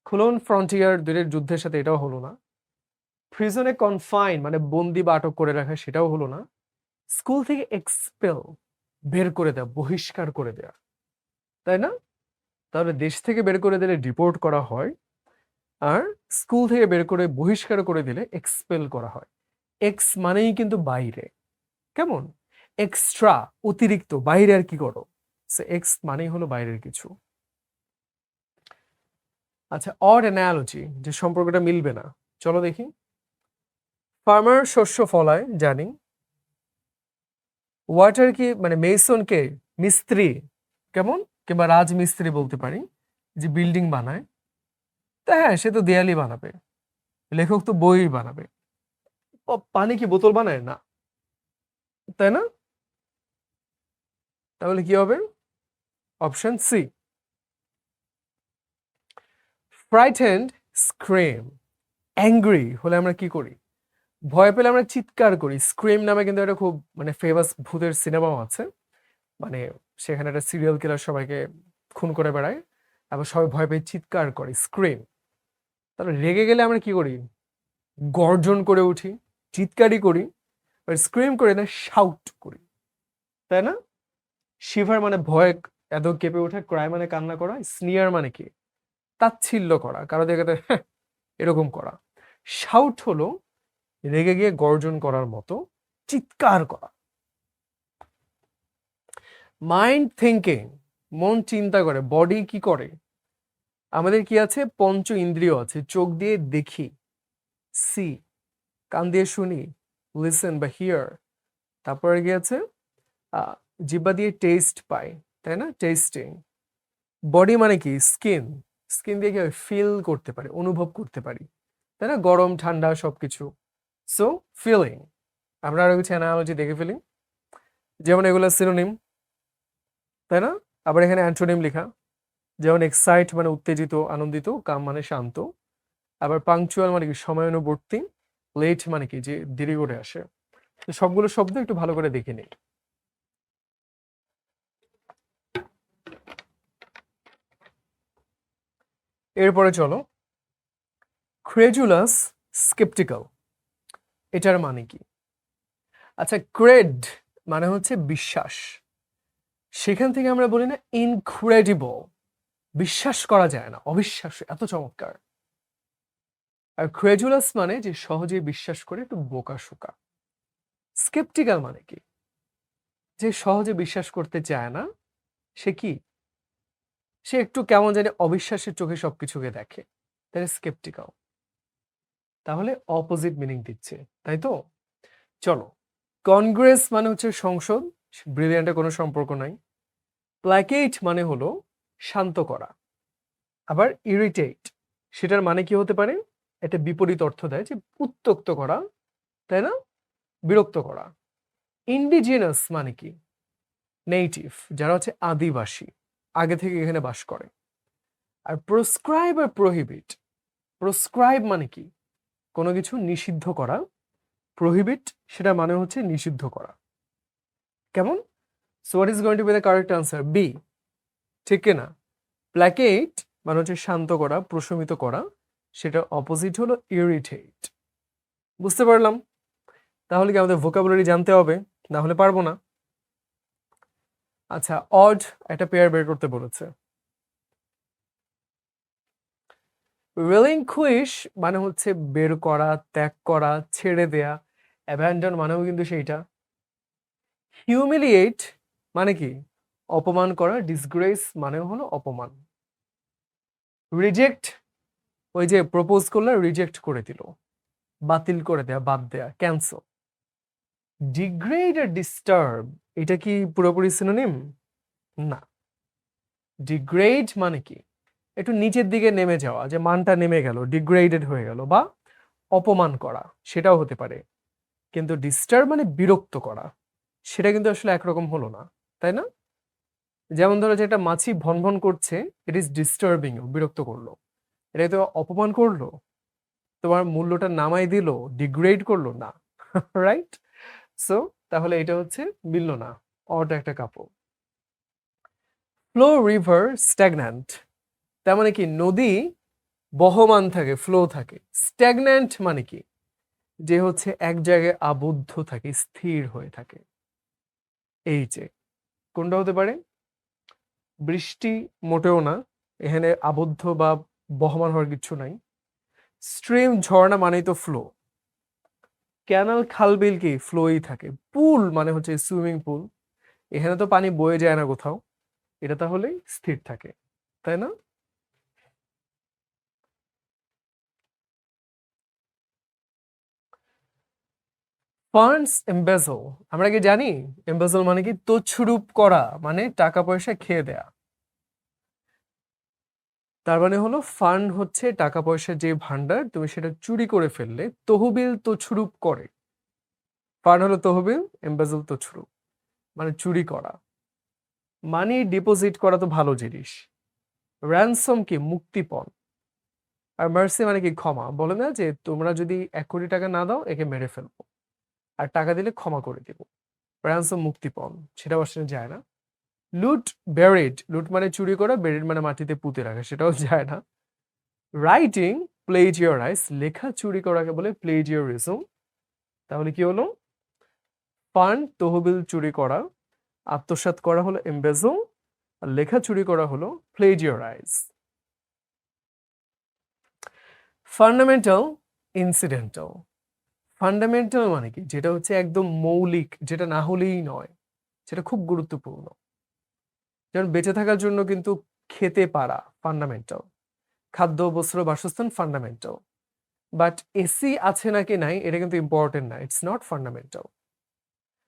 খুলন ফ্রন্টিয়ার দুইয়ের যুদ্ধের সাথে এটাও হলো না। প্রিজনে কনফাইন মানে বন্দি বা আটক করে রাখা, সেটাও হলো না। স্কুল থেকে এক্সপেল, বের করে দেওয়া, বহিষ্কার করে দেওয়া, তাই না? তাহলে দেশ থেকে বের করে দিলে ডিপোর্ট করা হয়, আর স্কুল থেকে বের করে বহিষ্কার করে দিলে এক্সপেল করা হয়। এক্স মানেই কিন্তু বাইরে, কেমন? এক্সট্রা, অতিরিক্ত, বাইরে আর কি করো, এক্স মানেই হলো বাইরের কিছু। আচ্ছা, অড অ্যানালজি, যে সম্পর্কটা মিলবে না, চলো দেখি। ফার্মার শস্য ফলায়, জানি। ওয়াটার কি মানে মেসন কে? মিস্ত্রি, কেমন? কিংবা রাজমিস্ত্রি বলতে পারি, যে বিল্ডিং বানায়। তা হ্যাঁ, সে তো দেয়ালি বানাবে, লেখক তো বই বানাবে। পানি কি বোতল বানায় না, তাই না? তাহলে কি হবে? Option C. Frightened, scream. Angry হলে আমরা কি করি? ভয় পেলে আমরা চিৎকার করি। স্ক্রিম নামে কিন্তু একটা খুব মানে ফেমাস ভূতের সিনেমাও আছে, মানে সেখানে একটা সিরিয়াল কিলার সবাইকে খুন করে বেড়ায়, আবার সবাই ভয় পেয়ে চিৎকার করে, স্ক্রিম। তাহলে রেগে গেলে আমরা কি করি? গর্জন করে উঠি, চিৎকারই করি। স্ক্রিম করে না, শাউট করি, তাই না? শিভার মানে ভয়, এত কেঁপে ওঠা। ক্রাই মানে কান্না করা। স্নিয়ার মানে কি? তাচ্ছিল্য করা, কারো দেখাতে এরকম করা। শাউট হলো রেগে গিয়ে গর্জন করার মতো, চিৎকার করা। মাইন্ড থিঙ্কিং, মন চিন্তা করে। বডি কি করে? আমাদের কি আছে? পঞ্চ ইন্দ্রিয় আছে। চোখ দিয়ে দেখি, সি। কান দিয়ে শুনি, লিসেন বা হিয়ার। তারপরে কি আছে? জিহ্বা দিয়ে টেস্ট পাই, তাই না? টেস্টিং। বডি মানে কি? স্কিন। স্কিন দিয়ে কি ফিল করতে পারি, অনুভব করতে পারি, তাই না? গরম ঠান্ডা সবকিছু। So feeling. আমরা আরো কিছু অ্যানালজি দেখে ফেলি, যেমন এগুলো সিনোনিম, তাই না? আবার এখানে অ্যান্টোনিম লেখা, যেমন এক্সাইট মানে উত্তেজিত, আনন্দিত। কাম মানে শান্ত। আবার পাংচুয়াল মানে কি? সময়ানুবর্তী। লেট মানে কি? যে দেরি করে আসে। তো সবগুলো শব্দ একটু ভালো করে দেখে নিই। এরপরে চলো, ক্রেজুলাস, স্কেপটিক্যাল, এটার মানে কি? আচ্ছা, ক্রেড মানে হচ্ছে বিশ্বাস, সেখান থেকে আমরা বলি না ইনক্রেডিবল, বিশ্বাস করা যায় না, অবিশ্বাস্য, এত চমৎকার। আর ক্রেজুলাস মানে যে সহজে বিশ্বাস করে, একটু বোকা শোকা। স্কেপটিক্যাল মানে কি? যে সহজে বিশ্বাস করতে চায় না, সে কি? সে একটু কেমন জানি অবিশ্বাসের চোখে সবকিছুকে দেখে, তাই স্কেপটিক্যাল। তাহলে অপোজিট মিনিং দিচ্ছে, তাই তো? চলো, কংগ্রেস মানে হচ্ছে সংসদ, ব্রিলিয়ান্টের কোনো সম্পর্ক নাই। প্ল্যাকেট মানে হলো শান্ত করা। আবার ইরিটেট, সেটার মানে কি হতে পারে? এটা বিপরীত অর্থ দেয়, যে উত্ত্যক্ত করা, তাই না? বিরক্ত করা। ইন্ডিজিনাস মানে কি? নেটিভ, যারা হচ্ছে আদিবাসী, আগে থেকে এখানে বাস করে। আর প্রোসক্রাইব আর প্রহিবিট, প্রোসক্রাইব মানে কি? কোনো কিছু নিষিদ্ধ করা। প্রহিবিট সেটা মানে হচ্ছে নিষিদ্ধ করা, কেমন? So what is going to be the correct answer? B, ঠিক কিনা? প্ল্যাকেট মানে হচ্ছে শান্ত করা, প্রশমিত করা, সেটা অপোজিট হলো ইরিটেট। বুঝতে পারলাম? তাহলে কি আমাদের ভোকাবুলারি জানতে হবে, না হলে পারবো না। আচ্ছা, অড একটা পেয়ার বের করতে বলেছে। রিলিঙ্কুইশ মানে হচ্ছে বের করা, ত্যাগ করা, ছেড়ে দেয়া। অ্যাবান্ডন মানেও কিন্তু সেইটা। হিউমিলিয়েট মানে কি? অপমান করা। ডিসগ্রেস মানেও হলো অপমান। রিজেক্ট ওই যে প্রপোজ করলে রিজেক্ট করে দিল, বাতিল করে দেয়া, বাদ দেয়া, ক্যান্সেল। ডিগ্রেড আর ডিস্টার্ব এটা কি পুরোপুরি সিনোনিম? না। ডিগ্রেড মানে কি? একটু নিচের দিকে নেমে যাওয়া, যে মানটা নেমে গেল, ডিগ্রেডেড হয়ে গেল, বা অপমান করা, সেটাও হতে পারে। কিন্তু ডিস্টার্ব মানে বিরক্ত করা, সেটা কিন্তু আসলে একরকম হলো না, তাই না? যেমন ধরো যে একটা মাছি ভনভন করছে, ইট ইজ ডিস্টার্বিং, বিরক্ত করলো। এটা তো অপমান করলো, তোমার মূল্যটা নামাই দিল, ডিগ্রেড করলো না, রাইট? সো তাহলে এটা হচ্ছে মিলল না, অটা একটা কাপড়। ফ্লো রিভার স্ট্যাগন্যান্ট, তার মানে কি? নদী বহমান থাকে, ফ্লো থাকে। স্ট্যাগন্যান্ট মানে কি? যে হচ্ছে এক জায়গায় আবদ্ধ থাকে, স্থির হয়ে থাকে। এই যে কোনটা হতে পারে? বৃষ্টি মোটেও না, এখানে আবদ্ধ বা বহমান হওয়ার কিছু নাই। স্ট্রিম ঝর্ণা মানেই তো ফ্লো। ক্যানাল খাল বিল কি? ফ্লোই থাকে। পুল মানে হচ্ছে সুইমিং পুল, এখানে তো পানি বয়ে যায় না কোথাও, এটা তাহলে স্থির থাকে, তাই না? ফান্ডস এমবেজল, আমরা কি জানি এমবেজল মানে কি? তছরূপ করা, মানে টাকা পয়সা খেয়ে দেয়া। তার মানে হলো ফান্ড হচ্ছে টাকা পয়সা যে ভান্ডার, তুমি সেটা চুরি করে ফেললে, তহবিল তছরূপ করে। ফান্ড হলো তহবিল, এমবেজল তছরূপ, মানে চুরি করা। মানি ডিপোজিট করা তো ভালো জিনিস। র্যানসম কি? মুক্তিপণ। আর মার্সি মানে কি? ক্ষমা। বলে না যে তোমরা যদি 1 কোটি টাকা না দাও, একে মেরে ফেলবো, আর টাকা দিলে ক্ষমা করে দিব। র্যানসম মুক্তিপণ, সেটা আসলে যায় না। লুট ব্যারিড, লুট মানে চুরি করা, ব্যারিড মানে মাটিতে পুঁতে রাখা, সেটাও যায় না। রাইটিং প্লেজিয়ারাইজ, লেখা চুরি করাকে বলে প্লেজিয়ারিজম। তাহলে কি হলো? ফান্ড তহবিল চুরি করা, আত্মসাৎ করা হলো এমবেজল, আর লেখা চুরি করা হলো প্লেজিয়ারাইজ। ফান্ডামেন্টাল ইনসিডেন্টাল, ফান্ডামেন্টাল মানে কি? যেটা হচ্ছে একদম মৌলিক, যেটা না হলেই নয়, সেটা খুব গুরুত্বপূর্ণ। যেমন বেঁচে থাকার জন্য কিন্তু খেতে পারা ফান্ডামেন্টাল, খাদ্য বস্ত্র বাসস্থান ফান্ডামেন্টাল। বাট এসি আছে নাকি নাই এটা কিন্তু ইম্পর্টেন্ট না, ইটস নট ফান্ডামেন্টাল।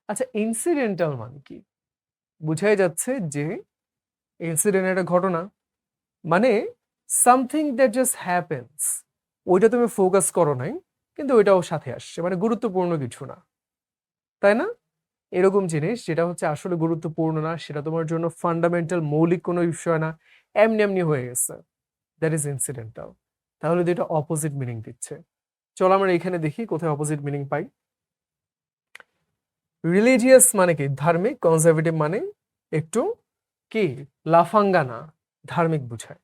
আচ্ছা, ইনসিডেন্টাল মানে কি? বুঝাই যাচ্ছে যে ইনসিডেন্ট একটা ঘটনা, মানে সামথিং দ্যাট জাস্ট হ্যাপেন্স, ওইটা তুমি ফোকাস করো নাই, কিন্তু ওইটাও সাথে আসছে, মানে গুরুত্বপূর্ণ কিছু না, তাই না? এরকম জিনিস যেটা হচ্ছে আসলে গুরুত্বপূর্ণ না, সেটা তোমার জন্য ফান্ডামেন্টাল, মৌলিক কোনো বিষয় না, এমনি এমনি হয়ে গেছে, দ্যাট ইজ ইনসিডেন্টাল। তাহলে দুইটা অপোজিট মিনিং দিচ্ছে। চলো আমরা এখানে দেখি কোথায় অপোজিট মিনিং পাই। রিলিজিয়াস মানে কি? ধার্মিক। কনজারভেটিভ মানে একটু কি? লাফাঙ্গা না, ধার্মিক বুঝায়।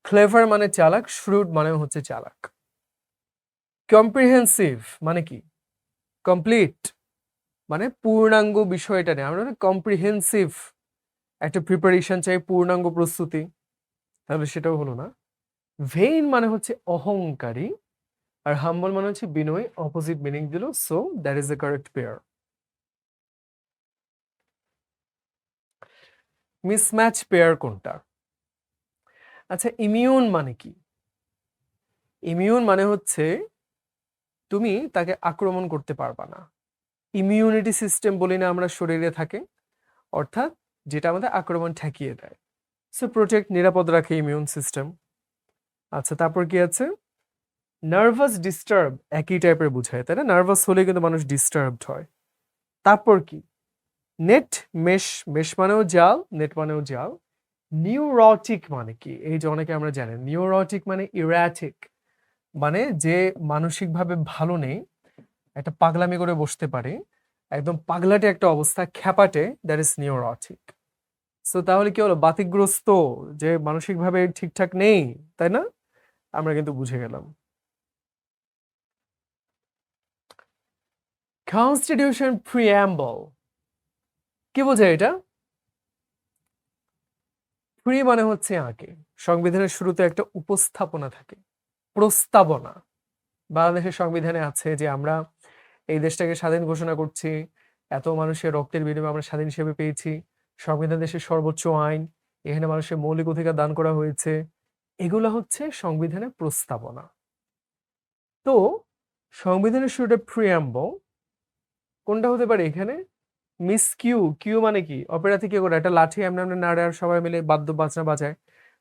ক্লেভার মানে চালাক, শ্রুড মানে হচ্ছে চালাক। কম্প্রিহেন্সিভ মানে কি? কমপ্লিট, মানে পূর্ণাঙ্গ বিষয়টা নেই, আমরা কম্প্রিহেন্সিভ একটা প্রিপারেশন চাই, পূর্ণাঙ্গ প্রস্তুতি, তাহলে সেটাও হলো না। ভেইন মানে হচ্ছে অহংকারী, আর হাম্বল মানে হচ্ছে বিনয়, অপোজিট মিনিং দিল, so that is the correct pair. Mismatch pair কোনটা? আচ্ছা, ইমিউন মানে কি? ইমিউন মানে হচ্ছে তুমি তাকে আক্রমণ করতে পারবা না। ইমিউনিটি সিস্টেম বলি না আমরা, শরীরে থাকে, অর্থাৎ যেটা আমাদের আক্রমণ ঠেকিয়ে দেয়। সো প্রোটেক্ট, নিরাপদ রাখে ইমিউন সিস্টেম। আচ্ছা, তারপর কি আছে? নার্ভাস ডিস্টার্ব, একই টাইপের বুঝায়, তাই না? নার্ভাস হলে কিন্তু মানুষ ডিস্টার্বড হয়। তারপর কি? নেট, মেশ, মেশ মানেও জাল, নেট মানেও জাল। নিউরোটিক মানে কি? এই যে অনেকে আমরা জানি, নিউরোটিক মানে ইরাটিক, মানে যে মানসিকভাবে ভালো নেই, একটা পাগলামি করে বসতে পারে, একদম পাগলাটে একটা অবস্থা, খ্যাপাটে, দ্যাট ইজ নিউরোটিক। সো তাহলে কি হলো? বাতিগ্রস্ত, যে মানসিকভাবে ঠিকঠাক নেই, তাই না? আমরা কিন্তু বুঝে গেলাম। কনস্টিটিউশন প্রিঅ্যাম্বল কি বোঝায় এটা? প্রি মানে হচ্ছে আগে। সংবিধানের শুরুতে একটা উপস্থাপনা থাকে, প্রস্তাবনা। বাংলাদেশের সংবিধানে আছে যে আমরা এই দেশটাকে স্বাধীন ঘোষণা করছি, এত মানুষের রক্তের বিনিময়ে আমরা স্বাধীন হিসেবে পেয়েছি, সংবিধান দেশের সর্বোচ্চ আইন, এখানে মানুষের মৌলিক অধিকার দান করা হয়েছে। এগুলো হচ্ছে সংবিধানের প্রস্তাবনা। তো সংবিধানের শুরুটা প্রিয়াম্বল, কোনটা হতে পারে এখানে? Miss Q. কিউ মানে কি? অপেরা থেকে করে একটা লাঠি এমনি এমনি নাড়ে আর সবাই মিলে বাদ্য বাজনা বাজায়।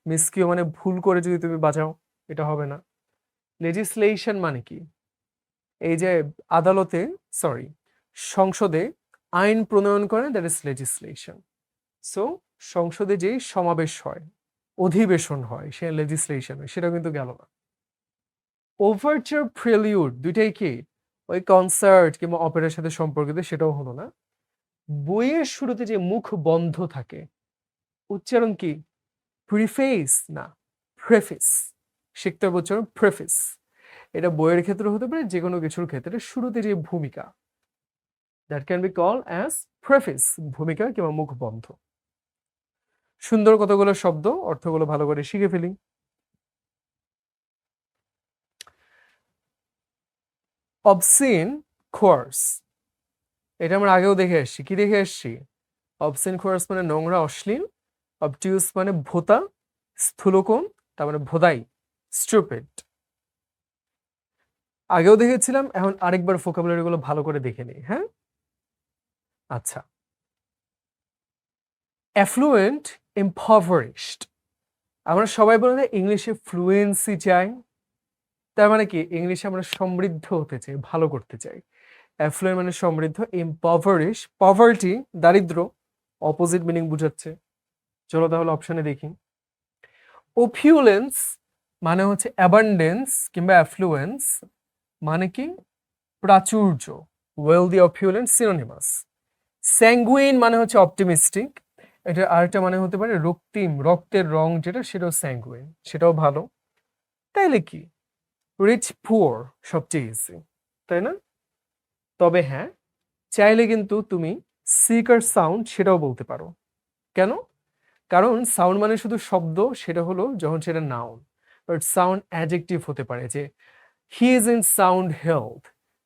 মিস কিউ মানে ভুল করে যদি তুমি বাজাও, এটা হবে না। লেজিসলেশন মানে কি? এই যে আদালতে, সরি, সংসদে আইন প্রণয়ন করে, দ্যাট ইজ লেজিসলেশন। সো সংসদে যেই সমাবেশ হয়, অধিবেশন হয়, সে লেজিসলেশন হয়, সেটা কিন্তু গেল না। ওভারচার, প্রেলিউড দুইটাই কি? ওই কনসার্ট কিংবা অপেরার সাথে সম্পর্কিত, সেটাও হলো না। বইয়ের শুরুতে যে মুখ বন্ধ থাকে, উচ্চারণ কি? প্রিফেস না, প্রেফেস। শিখতে হবে উচ্চারণ প্রেফেস। এটা বইয়ের ক্ষেত্রে হতে পারে, যে কোনো কিছুর ক্ষেত্রে শুরুতে যে ভূমিকা, that can be call as preface, ভূমিকা কিংবা মুখ বন্ধ। সুন্দর কতগুলো শব্দ, অর্থগুলো ভালো করে শিখে ফেলি। অবসিন কোর্স, এটা আমরা আগেও দেখে এসছি। কি দেখে এসছি? অবসিন কোর্স মানে নোংরা, অশ্লীল। অবটিউস মানে ভোতা, স্থূলকোণ, তার মানে ভোদাই, স্টুপিড। আগেও দেখেছিলাম, এখন আরেকবার ভোকাবুলারি গুলো ভালো করে দেখে নিই। হ্যাঁ, আচ্ছা। অ্যাফ্লুয়েন্ট, ইম্পভারিশড। আমরা সবাই বলে ইংলিশে ফ্লুয়েন্সি চাই, তার মানে কি? ইংলিশে আমরা সমৃদ্ধ হতে চাই, ভালো করতে চাই। অ্যাফ্লুয়েন্ট মানে সমৃদ্ধ, ইম্পভারিশ, পভার্টি, দারিদ্র, অপোজিট মিনিং বুঝাচ্ছে। চলো তাহলে অপশনে দেখি। ওপিউলেন্স মানে হচ্ছে অ্যাবান্ডেন্স কিংবা অ্যাফ্লুয়েন্স, মানে কি? প্রাচুর্য, ওয়েলদি, অপিউলেন্ট সিনোনিমাস। স্যাঙ্গুইন মানে হচ্ছে অপটিমিস্টিক, এটা আরেকটা মানে হতে পারে রক্তিম, রক্তের রং যেটা, সেটাও স্যাঙ্গুইন, সেটাও ভালো। তাইলে কি? রিচ পুয়ার সবচেয়ে ইজি, তাই না? তবে হ্যাঁ, চাইলে কিন্তু তুমি সিকার সাউন্ড সেটাও বলতে পারো। কেন? কারণ সাউন্ড মানে শুধু শব্দ, সেটা হলো যখন সেটা নাউন, বাট সাউন্ড অ্যাডজেক্টিভ হতে পারে। যে he is in sound health,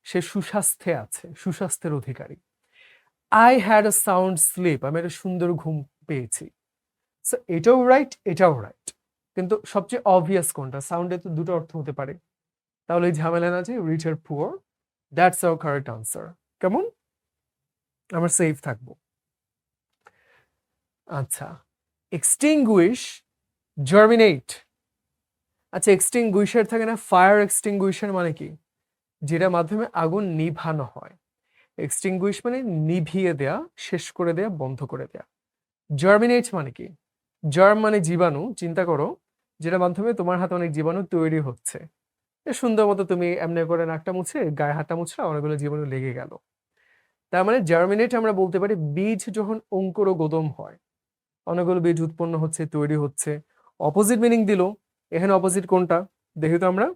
সে সুস্বাস্থ্যে আছে, সুস্বাস্থ্যের অধিকারী। I had a sound sleep, আমি একটা সুন্দর ঘুম পেয়েছি। সো এটাও রাইট, এটাও রাইট, কিন্তু সবচেয়ে অবভিয়াস কোনটা? সাউন্ডে তো দুটো অর্থ হতে পারে, তাহলে এই ঝামেলা না যে রিচ আর poor, that's our correct answer. কেমন? আমরা সেফ থাকবো। আচ্ছা, এক্সটিংগুইশ, জার্মিনেট। আচ্ছা, এক্সটিংগুইশার থাকে না, ফায়ার এক্সটিংগুইশার মানে কি? যেটার মাধ্যমে আগুন নিভানো হয়। এক্সটিংগুইশ মানে নিভিয়ে দেয়া, শেষ করে দেয়া, বন্ধ করে দেয়া। জার্মিনেট মানে কি? জার্ম মানে জীবাণু, চিন্তা করো, যেটার মাধ্যমে তোমার হাতে অনেক জীবাণু তৈরি হচ্ছে। সুন্দর মতো তুমি এমনি করে নাকটা মুছে গায়ে হাতটা মুছলে অনেকগুলো জীবাণু লেগে গেল। তার মানে জার্মিনেট আমরা বলতে পারি বীজ যখন অঙ্কুরোগোদম হয়, অনেকগুলো বীজ উৎপন্ন হচ্ছে, তৈরি হচ্ছে। অপোজিট মিনিং দিল, এখানে অপোজিট কোনটা দেখি তো আমরা।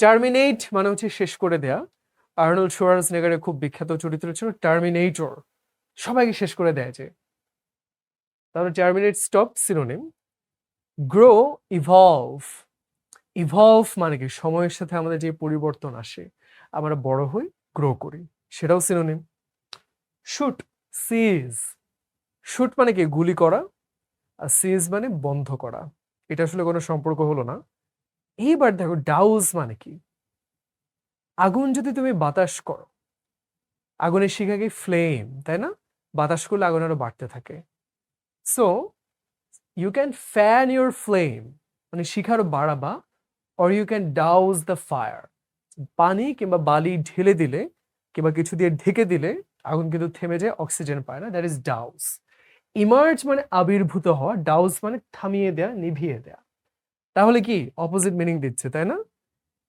টার্মিনেট মানে হচ্ছে শেষ করে দেয়া। আর্নল্ড শোয়ার্জনেগারের খুব বিখ্যাত চরিত্র ছিল টার্মিনেটর, সবাইকে শেষ করে দেয় যে। তাহলে terminate stop, synonym. Grow, evolve. Evolve মানে কি? সময়ের সাথে আমাদের যে পরিবর্তন আসে, আমরা বড় হই, গ্রো করি, সেটাও সিনোনিম। শুট, সিজ। শুট মানে কি? গুলি করা, আর সিজ মানে বন্ধ করা। এটা আসলে কোনো সম্পর্ক হলো না। এইবার দেখো, ডাউজ মানে কি? আগুন যদি তুমি বাতাস করো, আগুনের শিখাকে ফ্লেম, তাই না? বাতাস করলে আগুন আরো বাড়তে থাকে। So you can fan your flame, মানে শিখা আরো বাড়াবা, or you can douse the fire. পানি কিংবা বালি ঢেলে দিলে কিংবা কিছু দিয়ে ঢেকে দিলে আগুন কিন্তু থেমে যায়, অক্সিজেন পায় না, দ্যাট ইজ ডাউজ। ইমার্জ মানে আবির্ভূত হওয়া, ডাউজ মানে থামিয়ে দেয়া, নিভিয়ে দেয়া। তাহলে কি অপোজিট মিনিং দিচ্ছে, তাই না?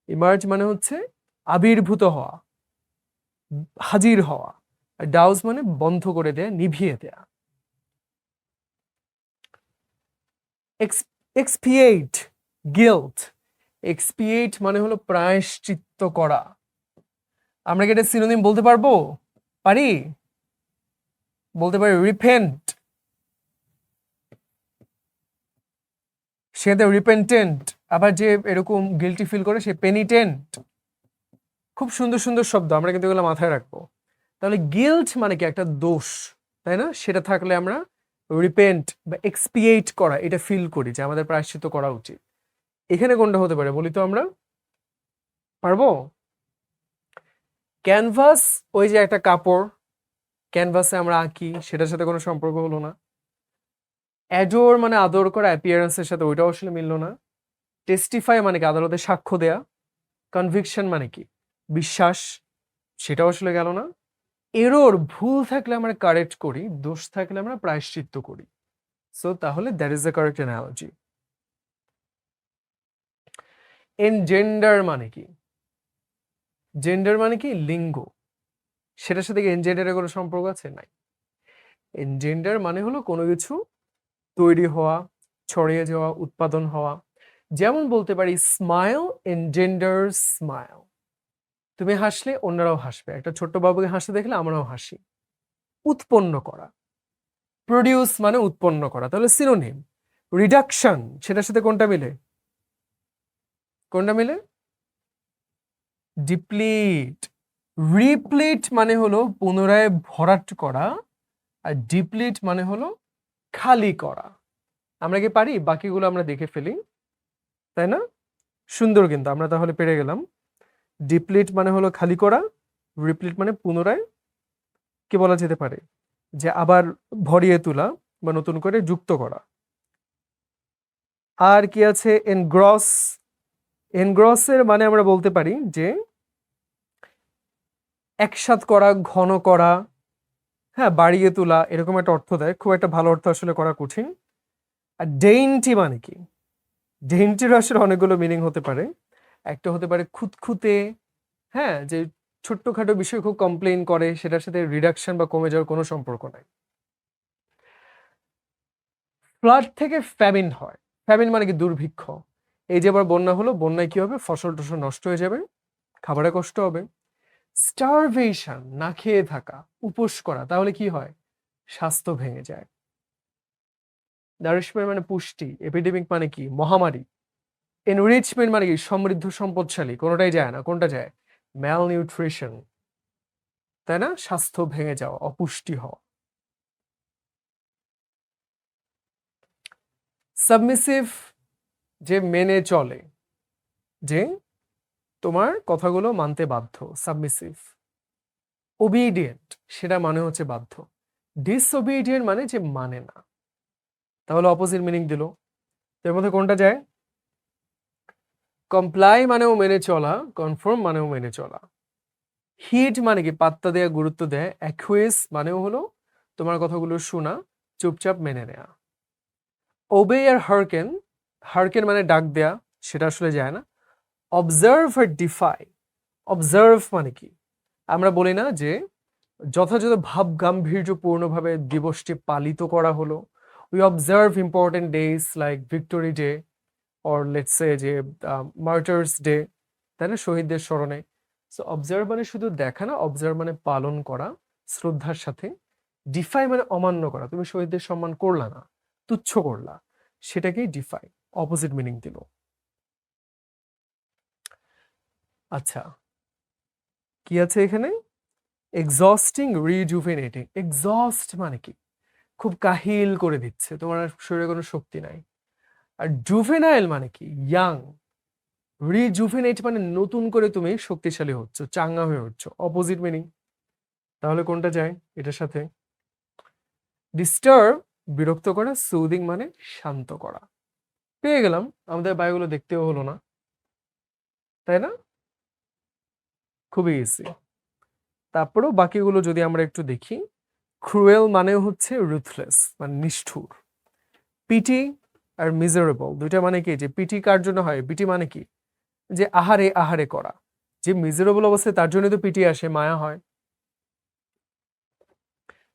ইমার্জ মানে হচ্ছে আবির্ভূত হওয়া, হাজির হওয়া, আর ডাউজ মানে বন্ধ করে দেয়া, নিভিয়ে দেয়া। এক্সপিয়েট, গিল্ট। এক্সপিয়েট মানে হলো প্রায়শ্চিত্ত করা। আমরা কি এটা সিনোনিম বলতে পারবো? পারি, বলতে পারি রিপেন্ট, সে দ্য রিপেন্টেন্ট, আবার যে এরকম গিল্টি ফিল করে সে পেনিটেন্ট। খুব সুন্দর সুন্দর শব্দ, আমরা কিন্তু এগুলো মাথায় রাখবো। তাহলে গিল্ট মানে কি? একটা দোষ, তাই না? সেটা থাকলে আমরা রিপেন্ট বা এক্সপিয়েট করা, এটা ফিল করি যে আমাদের প্রায়শ্চিত্ত করা উচিত। এখানে কোনটা হতে পারে বলি তো? আমরা পারবো? ক্যানভাস, ওই যে একটা কাপড়, ক্যানভাসে আমরা আঁকি, সেটার সাথে কোনো সম্পর্ক হলো না। অ্যাডোর মানে আদর করা, অ্যাপিয়ারেন্সের সাথে ওইটাও আসলে মিললো না। টেস্টিফাই মানে কি? আদালতে সাক্ষ্য দেয়া। কনভিকশন মানে কি? বিশ্বাস, সেটাও আসলে গেল না। এরর, ভুল থাকলে আমরা কারেক্ট করি, দোষ থাকলে আমরা প্রায়শ্চিত্ত করি। সো তাহলে that is the correct analogy. Engender মানে কি? জেন্ডার মানে কি? লিঙ্গ। সেটার সাথে কি এনজেন্ডারের কোনো সম্পর্ক আছে? নাই। এনজেন্ডার মানে হলো কোনো কিছু তৈরি হওয়া, ছড়িয়ে যাওয়া, উৎপাদন হওয়া। যেমন বলতে পারি স্মাইল এনজেন্ডার স্মাইল। তুমি হাসলে অন্যরাও হাসবে, একটা ছোট্ট বাবুকে হাসতে দেখলে আমরাও হাসি। উৎপন্ন করা, প্রডিউস মানে উৎপন্ন করা, তাহলে সিনোনিম। রিডাকশন, সেটার সাথে কোনটা মিলে? কোনটা মিলে? ডিপ্লিট। রিপ্লিট মানে হলো পুনরায় ভরাট করা, আর ডিপ্লিট মানে হলো খালি করা। আমরা কি পারি? বাকিগুলো আমরা দেখে ফেলি, তাই না? সুন্দর, কিন্তু আমরা তাহলে পেরে গেলাম। ডিপ্লিট মানে হলো খালি করা, রিপ্লিট মানে পুনরায় কি বলা যেতে পারে? যে আবার ভরিয়ে তোলা বা নতুন করে যুক্ত করা। আর কি আছে? এনগ্রস। এনগ্রসের মানে আমরা বলতে পারি যে একসাথ করা, ঘন করা, হ্যাঁ, বাড়িয়ে তোলা, এরকম একটা অর্থ দেয়। খুব একটা ভালো অর্থ আসলে করা কঠিন। আর ডেইনটি মানে কি? ডেইনটির আসলে অনেকগুলো মিনিং হতে পারে। একটা হতে পারে খুঁতখুঁতে, হ্যাঁ, যে ছোট্টখাটো বিষয় খুব কমপ্লেইন করে, সেটার সাথে রিডাকশন বা কমে যাওয়ার কোনো সম্পর্ক নাই। ফ্লাড থেকে ফ্যামিন হয়। ফ্যামিন মানে কি? দুর্ভিক্ষ। এই যে আবার বন্যা হলো, বন্যায় কি হবে? ফসল টসল নষ্ট হয়ে যাবে, খাবারে কষ্ট হবে। স্টারভেশন, না খেয়ে থাকা, উপোস করা, তাহলে কি হয়? স্বাস্থ্য ভেঙে যায়। নারিশমেন্ট মানে পুষ্টি। এপিডেমিক মানে কি? মহামারী। এনরিচমেন্ট মানে কি? সমৃদ্ধ, সম্পদশালী। কোনোটাই যায় না, কোনটা যায়? ম্যাল নিউট্রিশন, তাই না? স্বাস্থ্য ভেঙে যাওয়া, অপুষ্টি হওয়া। সাবমিসিভ, যে মেনে চলে, যে তোমার কথাগুলো মানতে বাধ্য, সাবমিসিভ। ওবিডিয়েন্ট, সেটা মানে হচ্ছে বাধ্য। ডিসওবিডিয়েন্ট মানে যে মানে না। তাহলে অপোজিট মিনিং দিল, এর মধ্যে কোনটা যায়? কমপ্লাই মানেও মেনে চলা, কনফার্ম মানেও মেনে চলা। হিট মানে কি? পাত্তা দেয়া, গুরুত্ব দেয়। অ্যাকুয়েস মানেও হলো তোমার কথাগুলো শোনা, চুপচাপ মেনে নেয়া। ওবে আর হার্কেন, হার্কেন মানে ডাক দেয়া, সেটা আসলে যায় না। অবজার্ভ আর ডিফাই। অবজার্ভ মানে কি? আমরা বলি না যে যথাযথ ভাব গাম্ভীর্যপূর্ণভাবে দিবসটি পালিত করা হলো। We observe important days like victory day or let's say যে মার্টার্স ডে, তাই না? শহীদদের স্মরণে। সো অবজার্ভ মানে শুধু দেখা না, অবজার্ভ মানে পালন করা শ্রদ্ধার সাথে। ডিফাই মানে অমান্য করা, তুমি শহীদদের সম্মান করলা না, তুচ্ছ করলা, সেটাকেই ডিফাই। অপোজিট মিনিং দিল। আচ্ছা, কি আছে এখানে? এক্সস্টিং, রিজুভেনেটিং। এক্সস্ট মানে কি? খুব কাহিল করে দিচ্ছে, তোমার আর শরীরে কোনো শক্তি নাই। আর জুভেনাইল মানে কি? ইয়াং। রিজুভেনেট মানে নতুন করে তুমি শক্তিশালী হচ্ছ, চাঙ্গা হয়ে উঠছো, অপোজিট মিনিং। তাহলে কোনটা যায় এটার সাথে? ডিস্টার্ব, বিরক্ত করা। সুদিং মানে শান্ত করা। পেয়ে গেলাম, আমাদের বায়োগুলো দেখতেও হলো না, তাই না? খুবই ইজি। তারপরেও বাকিগুলো যদি আমরা একটু দেখি, ক্রুয়েল মানে হচ্ছে রুথলেস, মানে নিষ্ঠুর। পিটি আর মিজারেবল, দুইটা মানে কি? যে পিটি কার জন্য হয়? পিটি মানে কি? যে আহারে আহারে করা। যে মিজারেবল অবস্থায় তার জন্য তো পিটি আসে, মায়া হয়।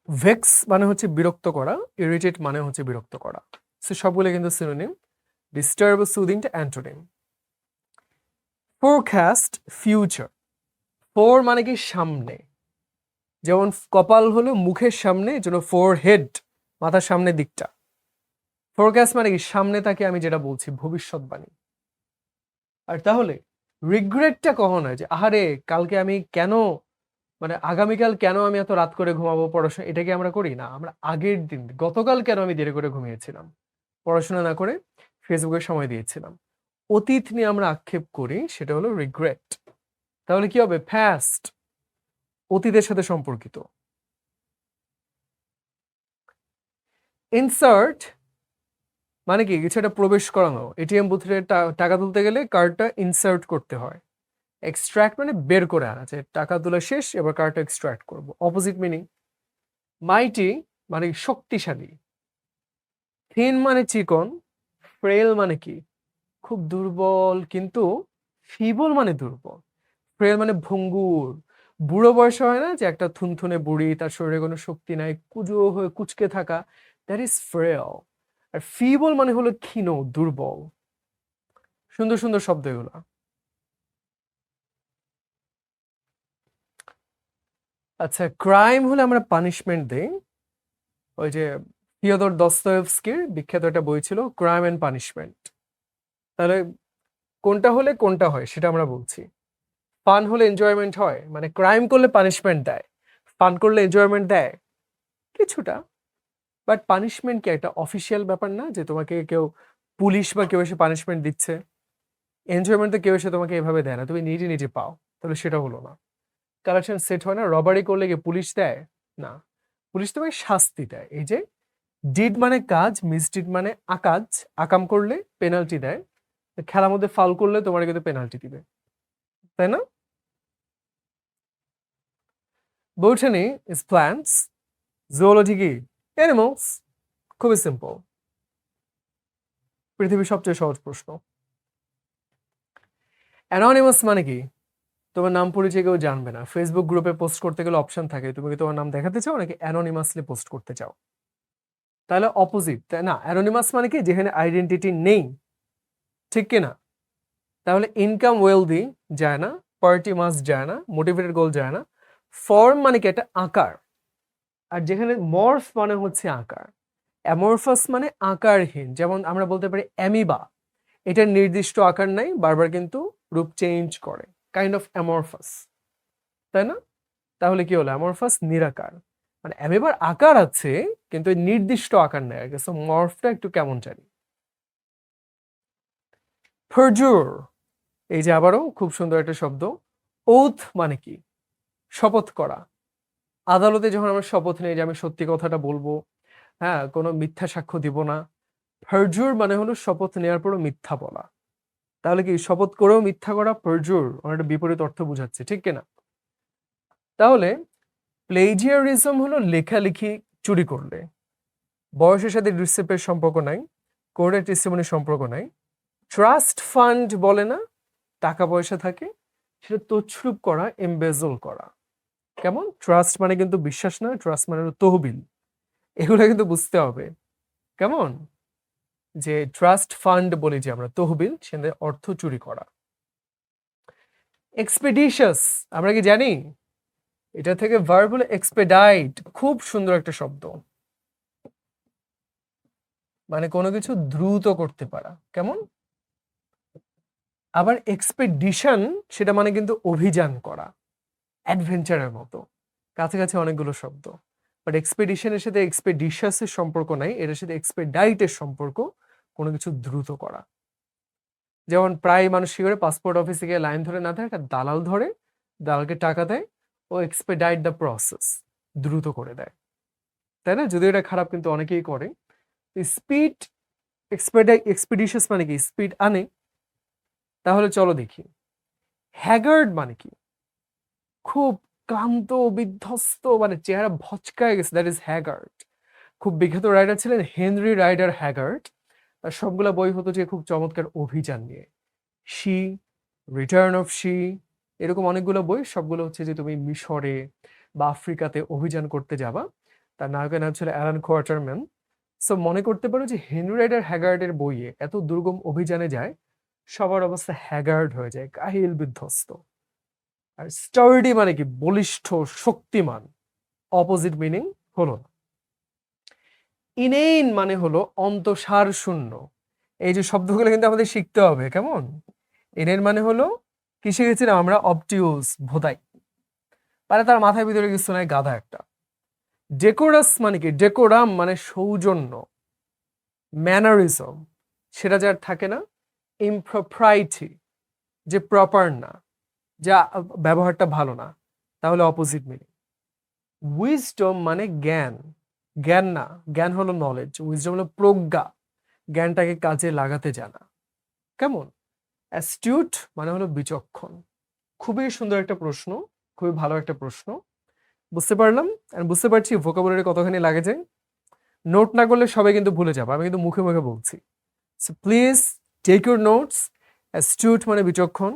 ভেক্স মানে হচ্ছে বিরক্ত করা, ইরিটেট মানে হচ্ছে বিরক্ত করা। সো সবগুলো কিন্তু সিনোনিম। ডিস্টার্ব, সুদিংটা অ্যান্টোনিম। Forecast, future. ফোর মানে কি? সামনে। যেমন কপাল হলো মুখের সামনে, জন্য ফোর হেড, মাথার সামনের দিকটা। ফোরকাস্ট মানে কি সামনে তাকে আমি যেটা বলছি ভবিষ্যৎবাণী। আর তাহলে রিগ্রেটটা কখন হয় যে আহারে কালকে আমি কেন মানে আগামীকাল কেন আমি এত রাত করে ঘুমাবো পড়াশোনা, এটা কি আমরা করি না? আমরা আগের দিন গতকাল কেন আমি দেরি করে ঘুমিয়েছিলাম, পড়াশোনা না করে ফেসবুকে সময় দিয়েছিলাম, অতীত নিয়ে আমরা আক্ষেপ করি, সেটা হলো রিগ্রেট। তাহলে কি হবে? ফার্স্ট অতীতের সাথে সম্পর্কিত। ইনসার্ট মানে কি কিছু একটা প্রবেশ করানো, এটিএম বুথে টাকা তুলতে গেলে কার্ডটা ইনসার্ট করতে হয়। এক্সট্রাক্ট মানে বের করে আনা, যে টাকা তোলা শেষ এবার কার্ডটা এক্সট্রাক্ট করব, অপোজিট মিনিং। মাইটি মানে শক্তিশালী, থিন মানে চিকন, ফ্রেল মানে কি খুব দুর্বল, কিন্তু ফিবল মানে দুর্বল, ফ্রেল মানে ভঙ্গুর। বুড়ো বয়সে হয় না যে একটা থুনথুনে বুড়ি, তার শরীরে কোনো শক্তি নাই, কুজো হয়ে কুচকে থাকা, দ্যাট ইজ ফ্রেল। আর ফিবল মানে হলো ক্ষীণ, দুর্বল। সুন্দর সুন্দর শব্দ এগুলো। আচ্ছা, ক্রাইম হলে আমরা পানিশমেন্ট দেই। ওই যে ফিওদর দস্তয়েভস্কির বিখ্যাত একটা বই ছিল ক্রাইম এন্ড পানিশমেন্ট। তাহলে কোনটা হলে কোনটা হয় সেটা আমরা বলছি। ফান হলে এনজয়মেন্ট হয়, মানে ক্রাইম করলে পানিশমেন্ট দেয়, ফান করলে এনজয়মেন্ট দেয় কিছুটা। বাট পানিশমেন্ট কি একটা অফিসিয়াল ব্যাপার না যে তোমাকে কেউ পুলিশ বা কেউ এসে পানিশমেন্ট দিচ্ছে? এনজয়মেন্ট তো কেউ এসে তোমাকে এভাবে দেয় না, তুমি নিজে নিজে পাও। তাহলে সেটা হলো না। কালেকশন সেট হয় না, রবারি করলে কি পুলিশ দেয়? না, পুলিশ তোমাকে শাস্তি দেয়। এই যে ডিড মানে কাজ, মিসডিড মানে আকাজ, আকাম করলে পেনাল্টি দেয়। খেলার মধ্যে ফাউল করলে তোমার কিন্তু পেনাল্টি দিবে, তাই না? বটানি ইজ প্ল্যান্টস, জুওলজি কি অ্যানিমালস। খুবই সিম্পল, পৃথিবীর সবচেয়ে সহজ প্রশ্ন। অ্যানোনিমাস মানে কি তোমার নাম পরিচয় কেউ জানবে না, ফেসবুক গ্রুপে পোস্ট করতে গেলে অপশন থাকে, তুমি কি তোমার নাম দেখাতে চাও নাকি অ্যানোনিমাসলি পোস্ট করতে চাও? তাহলে অপোজিট, তাই না? অ্যানোনিমাস মানে কি যেখানে আইডেন্টিটি নেই, ঠিক কিনা? তাহলে ইনকাম ওয়েলদি যায় না, পার্টি মাস যায় না, মোটিভেটেড গোল যায় না। ফর্ম মানে কি একটা আকার, আর যেখানে মর্ফ মানে হচ্ছে আকার। অ্যামরফাস মানে আকারহীন, যেমন আমরা বলতে পারি অ্যামিবা, এটার নির্দিষ্ট আকার নাই, বারবার কিন্তু রূপ চেঞ্জ করে, কাইন্ড অফ অ্যামরফাস, তাই না? তাহলে কি হলো? অ্যামরফাস নিরাকার, মানে অ্যামিবার আকার আছে কিন্তু এই নির্দিষ্ট আকার নেই আর কি। সো মর্ফটা একটু কেমন জানি। পারজুর, এই যে আবারও খুব সুন্দর একটা শব্দ। ওথ মানে কি শপথ করা। আদালতে যখন আমরা শপথ নেই যে আমি সত্যি কথাটা বলবো, হ্যাঁ, কোনো মিথ্যা সাক্ষ্য দিব না। পারজুর মানে হলো শপথ নেওয়ার পরও মিথ্যা বলা। তাহলে কি শপথ করেও মিথ্যা করা পারজুর, অনেকটা বিপরীত অর্থ বোঝাচ্ছে, ঠিক কিনা? তাহলে প্লেজিয়ারিজম হলো লেখালেখি চুরি করলে। বয়সের সাথে রিসিপ্টের সম্পর্ক নাই, কোর্টের টেস্টিমনির সম্পর্ক নাই। ট্রাস্ট ফান্ড বলে না, টাকা পয়সা থাকে সেটা তছরূপ করা, এমবেজল করা। কেমন? ট্রাস্ট মানে কিন্তু বিশ্বাস নয়, ট্রাস্ট মানে হলো তহবিল। এগুলো কিন্তু বুঝতে হবে। কেমন? যে ট্রাস্ট ফান্ড বলি যে আমরা তহবিল, সেখানে অর্থ চুরি করা। এক্সপেডিশাস আমরা কি জানি? এটা থেকে ভার্ব হলো এক্সপেডাইট, খুব সুন্দর একটা শব্দ, মানে কোনো কিছু দ্রুত করতে পারা। কেমন? আবার এক্সপেডিশন সেটা মানে কিন্তু অভিযান করা, অ্যাডভেঞ্চারের মতো, কাছাকাছি অনেকগুলো শব্দ। বাট এক্সপেডিশনের সাথে এক্সপেডিশাসের সম্পর্ক নাই, এটার সাথে এক্সপেডাইটের সম্পর্ক, কোনো কিছু দ্রুত করা। যেমন প্রায় মানুষ কি করে, পাসপোর্ট অফিসে গিয়ে লাইন ধরে না থাকে, একটা দালাল ধরে, দালালকে টাকা দেয়, ও এক্সপেডাইট দ্য প্রসেস, দ্রুত করে দেয়, তাই না? যদিও এটা খারাপ কিন্তু অনেকেই করে। স্পিড, এক্সপেডিশাস মানে কি স্পিড আনে। তাহলে চলো দেখি, হ্যাগার্ড মানে কি খুব ক্লান্ত, বিধ্বস্ত, মানে চেহারা ভচকায় গেছে, দ্যাট ইজ হ্যাগার্ড। খুব বিখ্যাত রাইটার ছিলেন হেনরি রাইডার হ্যাগার্ড। তার সবগুলা বই হতো যে খুব চমৎকার অভিযান নিয়ে, শি, রিটার্ন অফ শি, এরকম অনেকগুলো বই, সবগুলো হচ্ছে যে তুমি মিশরে বা আফ্রিকাতে অভিযান করতে যাবা। তার নায়কের নাম ছিল অ্যালান কোয়ার্টারম্যান। সো মনে করতে পারো যে হেনরি রাইডার হ্যাগার্ডের বইয়ে এত দুর্গম অভিযানে যায়, সবার অবস্থা হ্যাগার্ড হয়ে যায়, কাহিল বিধ্বস্ত। আর স্টার্ডি মানে কি বলিষ্ঠ, শক্তিমান, অপোজিট মিনিং হলো না। ইনেইন মানে হলো অন্তঃসার শূন্য। এই যে শব্দগুলো কিন্তু আমাদের শিখতে হবে, কেমন? ইনেইন মানে হলো কি শিখেছিলাম আমরা? অবটিউস, ভোদাই। মানে তার মাথার ভিতরে কিছু নাই, গাধা একটা। ডেকোরাস মানে কি? ডেকোরাম মানে সৌজন্য, ম্যানারিজম, সেটা যার থাকে না। ইমপ্রপ্রাইটি, যে প্রপার না, যা ব্যবহারটা ভালো না, তাহলে অপোজিট মিনিং। উইজডম মানে জ্ঞান, জ্ঞান না, জ্ঞান হলো নলেজ, উইজডম হলো প্রজ্ঞা, জ্ঞানটাকে কাজে লাগাতে জানা, কেমন? অ্যাস্টিউট মানে হলো বিচক্ষণ। খুবই সুন্দর একটা প্রশ্ন, খুবই ভালো একটা প্রশ্ন, বুঝতে পারলাম। আর বুঝতে পারছি ভোকাবুলারি কতখানি লাগে যায়। নোট না করলে সবাই কিন্তু ভুলে যাবে, আমি কিন্তু মুখে মুখে বলছি। So please take your notes. Astute মানে বিচক্ষণ,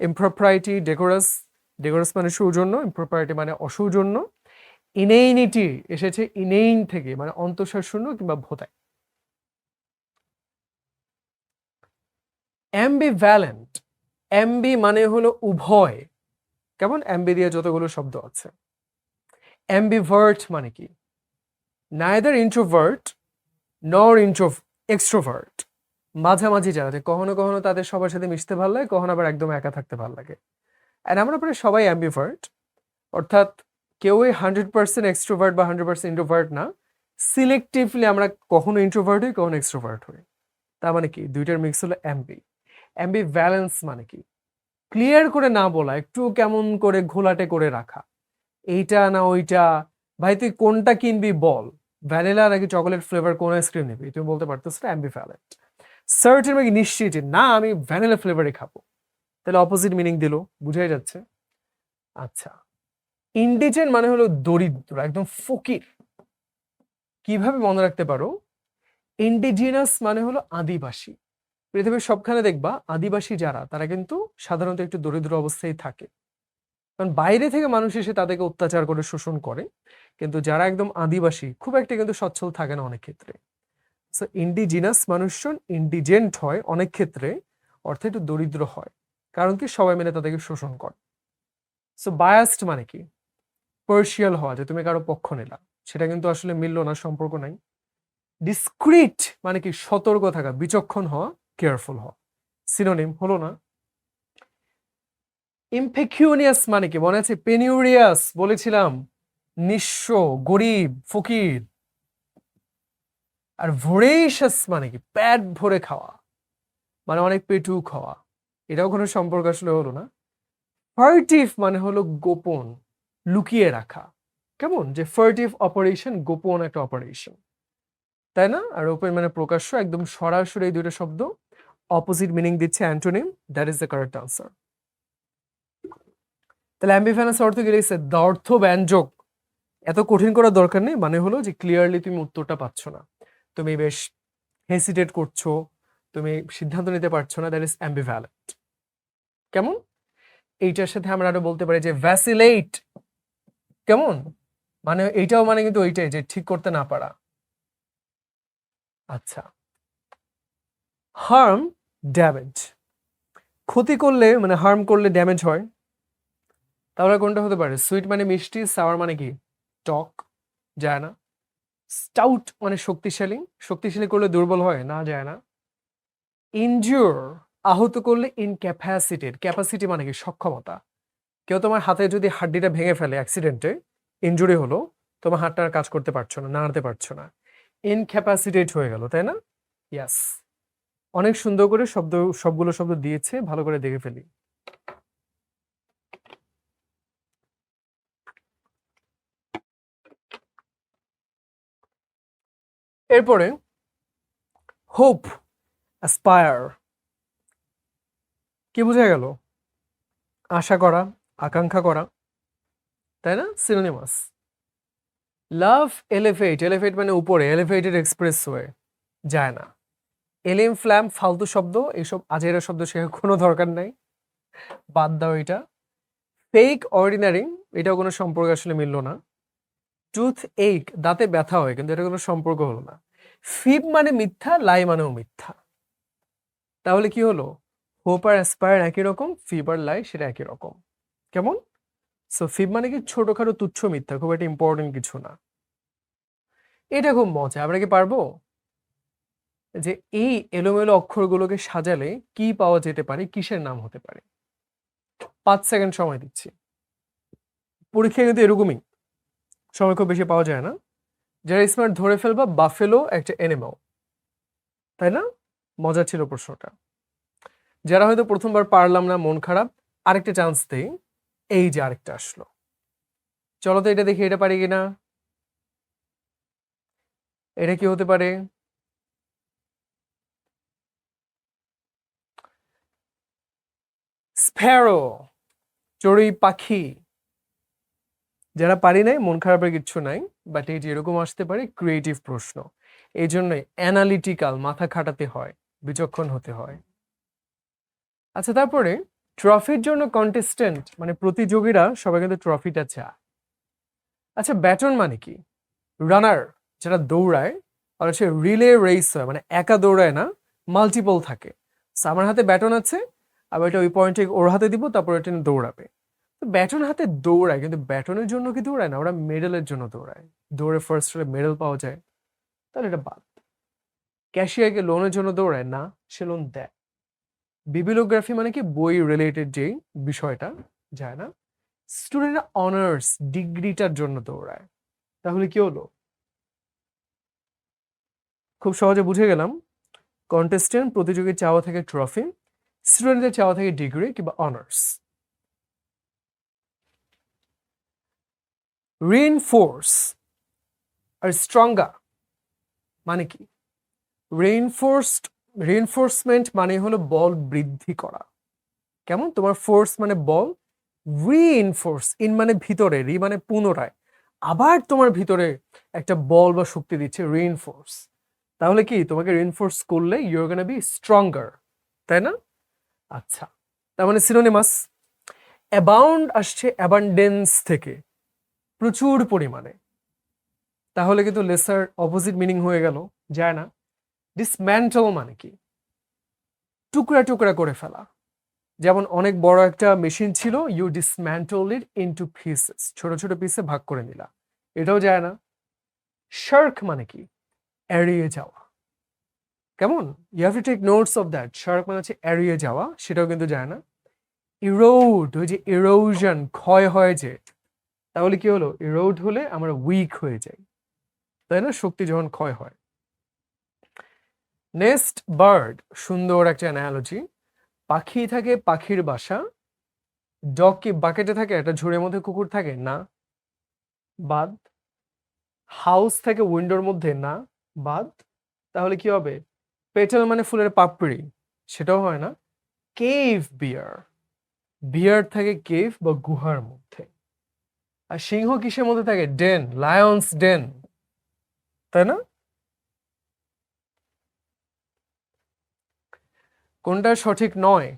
ইমপ্রপারিটি ডেকোরাস, ডেকোরাস মানে সৌজন্য, ইমপ্রপারিটি মানে অসৌজন্য, ইনেইনিটি এসেছে ইনেইন থেকে, মানে অন্তঃসার শূন্য কিংবা ভোতায়। অ্যাম্বিভ্যালেন্ট, অ্যাম্বি মানে হলো উভয়, কেমন? অ্যাম্বি দিয়ে যতগুলো শব্দ আছে। অ্যাম্বিভার্ট মানে কি? নাইদার ইন্ট্রোভার্ট নর এক্সট্রোভার্ট, মাঝামাঝি যারা, কখনো কখনো তাদের সবার সাথে মিশতে ভালো লাগে, কখনো আবার একদম একা থাকতে ভালো লাগে। আর আমরা প্রায় সবাই অ্যাম্বিভার্ট, অর্থাৎ কেউই 100% এক্সট্রোভার্ট বা 100% ইন্ট্রোভার্ট না। সিলেক্টিভলি আমরা কখনো ইন্ট্রোভার্ট হই, কখনো এক্সট্রোভার্ট হই। তার মানে কি? দুইটার মিক্স হলো অ্যাম্বি। অ্যাম্বিভ্যালেন্স মানে কি? ক্লিয়ার করে না বলা, একটু কেমন করে ঘোলাটে করে রাখা, এইটা না ওইটা, ভাই তুই কোনটা কিনবি বল, ভ্যানিলা নাকি চকোলেট ফ্লেভার, কোন আইসক্রিম নিবি, তুমি বলতে পারতেছ না, অ্যাম্বিভ্যালেন্ট। সার্টেন মানে নিশ্চিত না আমি ভ্যানিলা ফ্লেভারই খাবো, তাহলে অপোজিট মিনিং দিল, বুঝাই যাচ্ছে। আচ্ছা, ইন্ডিজেন মানে হলো দরিদ্র, একদম ফকির। কিভাবে মনে রাখতে পারো? ইন্ডিজিনাস মানে হলো আদিবাসী। পৃথিবীর সবখানে দেখবা আদিবাসী যারা, তারা কিন্তু সাধারণত একটু দরিদ্র অবস্থায় থাকে, কারণ বাইরে থেকে মানুষ এসে তাদেরকে অত্যাচার করে শোষণ করে। কিন্তু যারা একদম আদিবাসী খুব একটা কিন্তু সচ্ছল থাকে না অনেক ক্ষেত্রে। সো ইন্ডিজিনাস মানুষজন ইন্ডিজেন্ট হয় অনেক ক্ষেত্রে, অর্থাৎ একটু দরিদ্র হয়, কারণ কি সবাই মিলে তাদেরকে শোষণ করে। সো বায়াসড মানে কি? পার্শিয়াল হওয়া, যে তুমি কারো পক্ষ নিলা, সেটা কিন্তু আসলে মিলল না, সম্পর্ক নাই। ডিসক্রিট মানে কি? সতর্ক থাকা, বিচক্ষণ হওয়া, কেয়ারফুল হওয়া, সিনোনিম হলো না। ইমপেকিউনিয়াস মানে কি? মনে আছে পেনিউরিয়াস বলেছিলাম, নিঃস্ব, গরিব, ফকির। আর ভোরেশাস মানে কি? পেট ভরে খাওয়া, মানে অনেক পেটু খাওয়া, এটাও কোনো সম্পর্ক আসলে হলো না। ফার্টিভ মানে হলো গোপন, লুকিয়ে রাখা, কেমন? যে ফার্টিভ অপারেশন, গোপন একটা অপারেশন, তাই না? আর ওপেন মানে প্রকাশ্য, একদম সরাসরি এই দুটো শব্দ অপোজিট মিনিং দিচ্ছে, antonym, that is the correct answer. তাহলে অ্যাম্বিভ্যালেন্স অর্থ কি লিখছে? দ্ব্যর্থ ব্যঞ্জক, এত কঠিন করার দরকার নেই, মানে হলো যে ক্লিয়ারলি তুমি উত্তরটা পাচ্ছ না, তুমি বেশ হেসিটেট করছো, তুমি সিদ্ধান্ত নিতে পারছো না, দ্যাট ইজ অ্যাম্বিভ্যালেন্ট। কেমন? এইটার সাথে আমরা আরো বলতে পারি যে ভ্যাসিলেট, কেমন? মানে এইটাও মানে কিন্তু ওইটাই, যে ঠিক করতে না পারা। আচ্ছা, হার্ম, ড্যামেজ, ক্ষতি করলে মানে হার্ম করলে ড্যামেজ হয়, তাহলে কোনটা হতে পারে? সুইট মানে মিষ্টি, সাওয়ার মানে কি? টক, যায় না। স্টাউট মানে শক্তিশালী, শক্তিশালী করলে দুর্বল হয় না, যায় না। ইনজিওর, আহত করলে ইনক্যাপাসিটেড, ক্যাপাসিটি মানে কি? সক্ষমতা। কেউ তোমার হাতে যদি হাড্ডিটা ভেঙে ফেলে অ্যাক্সিডেন্টে, ইনজুরি হলো, তোমার হাতটা আর কাজ করতে পারছো না, নাড়াতে পারছো না, ইনক্যাপাসিটেট হয়ে গেল, তাই না? ইয়াস, অনেক সুন্দর করে সবগুলো শব্দ দিয়েছে, ভালো করে দেখে ফেলি। এরপরে হোপ, অ্যাসপায়ার, কি বোঝা গেল? আশা করা, আকাঙ্ক্ষা করা, তাই না? সিনোনিমাস। লাভ, এলিভেট, এলিভেট মানে উপরে, এলিভেটেড এক্সপ্রেসওয়ে, যায় না। এলিম ফ্ল্যাম, ফালতু শব্দ, এইসব আজেরা শব্দ শেখার কোনো দরকার নাই, বাদ দাও এটা। ফেক, অর্ডিনারি, এটাও কোনো সম্পর্ক আসলে মিললো না। টুথ এইক, দাঁতে ব্যথা হয়, কিন্তু এটা কোনো সম্পর্ক হলো না। ফিব মানে মিথ্যা, লাই মানেও মিথ্যা, তাহলে কি হলো? হোপ আর অ্যাসপায়ার একই রকম, ফিব আর লাই সেটা একই রকম, কেমন? সো ফিব মানে কি? ছোটখাটো তুচ্ছ মিথ্যা, খুব একটা ইম্পর্টেন্ট কিছু না। এটা খুব মজা, আমরা কি পারবো? যে এই এলোমেলো অক্ষরগুলোকে সাজালে কি পাওয়া যেতে পারে, কিসের নাম হতে পারে? 5 সেকেন্ড সময় দিচ্ছি। পরীক্ষায় কিন্তু এরকমই, সময় খুব বেশি পাওয়া যায় না। যারা স্মার্ট ধরে ফেলবা বাফেলো একটা এনিম্যাল, তাই না? মজা ছিল প্রশ্নটা। যারা হয়তো প্রথমবার পারলাম না, মন খারাপ, আরেকটা চান্স দেই। এই যে আরেকটা আসলো, চলো তো এটা দেখি এটা পারি কিনা। এটা কি হতে পারে? স্প্যারো, চড়ুই পাখি। যারা পারি নাই, মন খারাপের কিচ্ছু নাই, বাট এই যে এরকম আসতে পারে ক্রিয়েটিভ প্রশ্ন। এই জন্যই অ্যানালিটিক্যাল, মাথা খাটাতে হয়, বিচক্ষণ হতে হয়। আচ্ছা, তারপরে ট্রফির জন্য কন্টেস্টেন্ট মানে প্রতিযোগীরা সবাই কিন্তু ট্রফিটা চায়। আচ্ছা, ব্যাটন মানে কি? রানার, যারা দৌড়ায়, আর হচ্ছে রিলে রেস হয় মানে একা দৌড়ায় না, মাল্টিপল থাকে। So, আমার হাতে ব্যাটন আছে, আবার এটা ওই পয়েন্টে ওর হাতে দিব, তারপর এটা নিয়ে দৌড়াবে। তো ব্যাটন হাতে দৌড়ায়, কিন্তু ব্যাটনের জন্য কি দৌড়ায় না, ওরা মেডেলের জন্য দৌড়ায়। দৌড়ে ফার্স্ট হলে মেডেল পাওয়া যায়, তাহলে এটা বাদ। ক্যাশিয়ারকে লোনের জন্য দৌড়ায় না, সে লোন দেয়। বিবিলিওগ্রাফি মানে কি, বই রিলেটেড যে বিষয়টা যায় না। স্টুডেন্টরা অনার্স ডিগ্রিটার জন্য দৌড়ায়, তাহলে কি হলো? খুব সহজে বুঝে গেলাম, কন্টেস্টেন্ট প্রতিযোগীর চাওয়া থেকে ট্রফি, স্টুডেন্টদের চাওয়া থেকে ডিগ্রি কিংবা অনার্স। রিইনফোর্স আর স্ট্রঙ্গার মানে কি? রিইনফোর্সমেন্ট মানে হলো বল বৃদ্ধি করা। কেমন? তোমার ফোর্স মানে বল, রিইনফোর্স, ইন মানে ভিতরে, রি মানে পুনরায়, আবার তোমার ভিতরে একটা বল বা শক্তি দিচ্ছে, রিইনফোর্স। তাহলে কি তোমাকে রিইনফোর্স করলে ইউর গোনা বি স্ট্রঙ্গার, তাই না? আচ্ছা, তার মানে সিনোনিমাস। অ্যাবাউন্ড আসছে অ্যাবান্ডেন্স থেকে, প্রচুর পরিমাণে। তাহলে কিন্তু লেসার অপোজিট মিনিং হয়ে গেল, যায় না। ডিসম্যান্টল মানে কি? টুকরা টুকরা করে ফেলা। যেমন অনেক বড় একটা মেশিন ছিল, ইউ ডিসম্যান্টল ইট ইনটু পিসেস, ছোট ছোট পিসে ভাগ করে নিলা, এটাও যায় না। শার্ক মানে কি? এড়িয়ে যাওয়া। কেমন? You have to take notes of that. Shirk মানে হচ্ছে এড়িয়ে যাওয়া, সেটাও কিন্তু যায় না। ইরোড, ওই যে ইরোশন, ক্ষয় হয় যে, তাহলে কি হলো? ইরোড হলে আমরা উইক হয়ে যাই, তাই না? শক্তি যখন ক্ষয় হয়। নেস্ট বার্ড, সুন্দর একটা অ্যানালজি। পাখি থাকে পাখির বাসা। ডগ কি বাকেটে থাকে, একটা ঝুড়ির মধ্যে কুকুর থাকে না, বাদ। হাউস থাকে উইন্ডোর মধ্যে না, বাদ। তাহলে কি হবে? পেটেল মানে ফুলের পাপড়ি, সেটাও হয় না। কেভ বিয়ার, বিয়ার থাকে কেভ বা গুহার মধ্যে। আর সিংহ কিসের মধ্যে থাকে? ডেন, লায়ন্স ডেন, তাই না? কোনটা সঠিক নয়?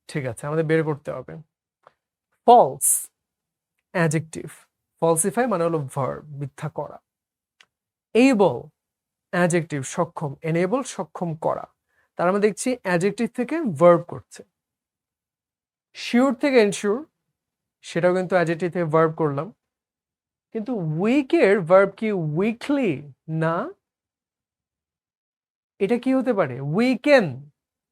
ঠিক আছে, আমাদের বের করতে হবে। False, adjective. ফলসিফাই মানে হলো ভার্ব, মিথ্যা করা। এবল, অ্যাডজেক্টিভ, সক্ষম। এনেবল, সক্ষম করা। তার আমরা দেখছি অ্যাডজেক্টিভ থেকে ভার্ব করছে। শিওর থেকে এনশিওর, সেটাও কিন্তু অ্যাডজেক্টিভ থেকে ভার্ব করলাম। কিন্তু উইকের ভার্ব কি উইকলি না, এটা কি হতে পারে? উইকেন,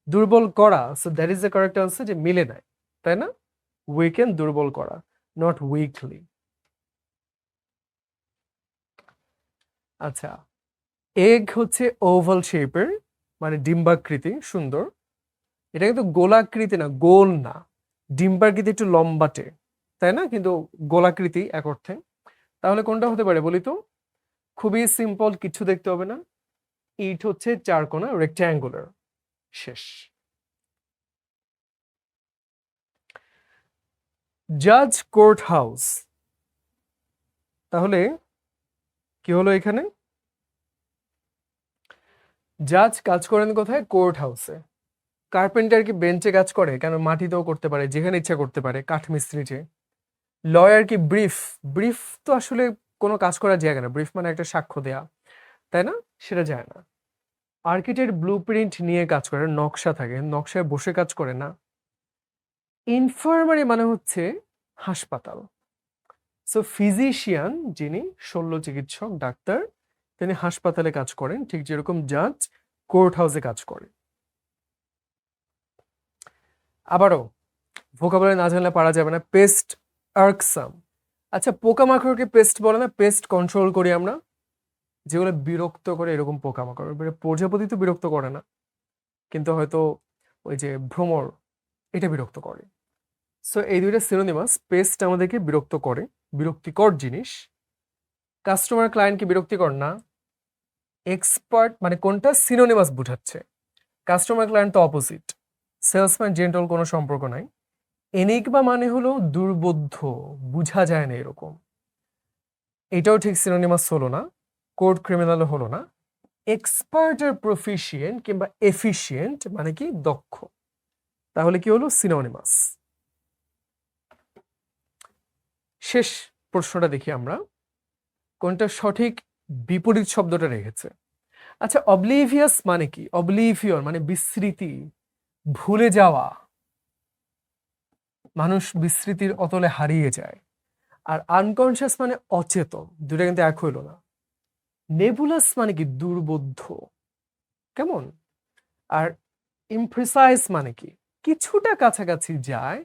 দুর্বল করা। So that is the correct answer, যে মিলে নাই, তাই না? উইকেন, দুর্বল করা, নট উইকলি। আচ্ছা, এগ হচ্ছে ওভাল শেপের, মানে ডিম্বাকৃতি, সুন্দর। এটা কিন্তু গোলাকৃতি না, গোল না। ডিম্বাকৃতি একটু লম্বাটে, তাই না? কিন্তু গোলাকৃতি এক অর্থে। তাহলে কোনটা হতে পারে বলি তো? খুবই সিম্পল, কিছু দেখতে হবে না। ইট হচ্ছে চারকোনা, রেক্ট্যাঙ্গুলার, শেষ। জাজ কোর্ট হাউস, তাহলে কি হলো এখানে? জাজ কাজ করেন কোথায়? কোর্ট হাউসে। কার্পেন্টার কি বেঞ্চে কাজ করে? কেন, মাটিতেও করতে পারে, যেখানে ইচ্ছা করতে পারে, কাঠমিস্ত্রি যে। লয়ার কি ব্রিফ, ব্রিফ তো আসলে কোনো কাজ করা জায়গা না, ব্রিফ মানে একটা সাক্ষ্য দেয়া, তাই না? সেটা যায় না। আর্কিটেক্ট ব্লু প্রিন্ট নিয়ে কাজ করে, নকশা থাকে, নকশায় বসে কাজ করে না। ইনফার্মারি মানে হচ্ছে হাসপাতাল। সো ফিজিশিয়ান, যিনি শল্য চিকিৎসক, ডাক্তার, তিনি হাসপাতালে কাজ করেন, ঠিক যেরকম জাজ কোর্ট হাউসে কাজ করে। আবারও ভোকাবুলারি না জানলে পারা যাবে না। পেস্ট, আর্কসাম। আচ্ছা, পোকামাকড়কে পেস্ট বলে না? পেস্ট কন্ট্রোল করি আমরা, যেগুলো বিরক্ত করে, এরকম পোকামাকড়। এবারে প্রজাপতি তো বিরক্ত করে না, কিন্তু হয়তো ওই যে ভ্রমর, এটা বিরক্ত করে। সো এই দুইটা সিনোনিমাস। পেস্ট আমাদেরকে বিরক্ত করে, বিরক্তিকর জিনিস। কাস্টমার ক্লায়েন্টকে বিরক্তিকর না। এক্সপার্ট মানে কোনটা সিনোনিমাস বুঝাচ্ছে। কাস্টমার ক্লায়েন্ট তো অপোজিট। সেলসম্যান জেন্টল কোনো সম্পর্ক নাই। এনিগমা মানে হলো দুর্বোধ্য, বুঝা যায় না এরকম, এটাও ঠিক সিনোনিমাস হলো না। কোর্ট ক্রিমিনালও হলো না। এক্সপার্ট আর প্রফিশিয়েন্ট কিংবা এফিশিয়েন্ট মানে কি দক্ষ, তাহলে কি হলো সিনোনিমাস। শেষ প্রশ্নটা দেখি আমরা, কোনটা সঠিক বিপরীত শব্দটা রেখেছে। আচ্ছা, অবলিভিয়াস মানে কি? অবলিভিয়ন মানে বিস্মৃতি, ভুলে যাওয়া, মানুষ বিস্মৃতির অতলে হারিয়ে যায়। আর আনকনসিয়াস মানে অচেতন, দুটা কিন্তু এক হইল না। নেবুলাস মানে কি দুর্বোধ্য, কেমন? আর ইমপ্রিসাইজ মানে কি কিছুটা কাছাকাছি যায়,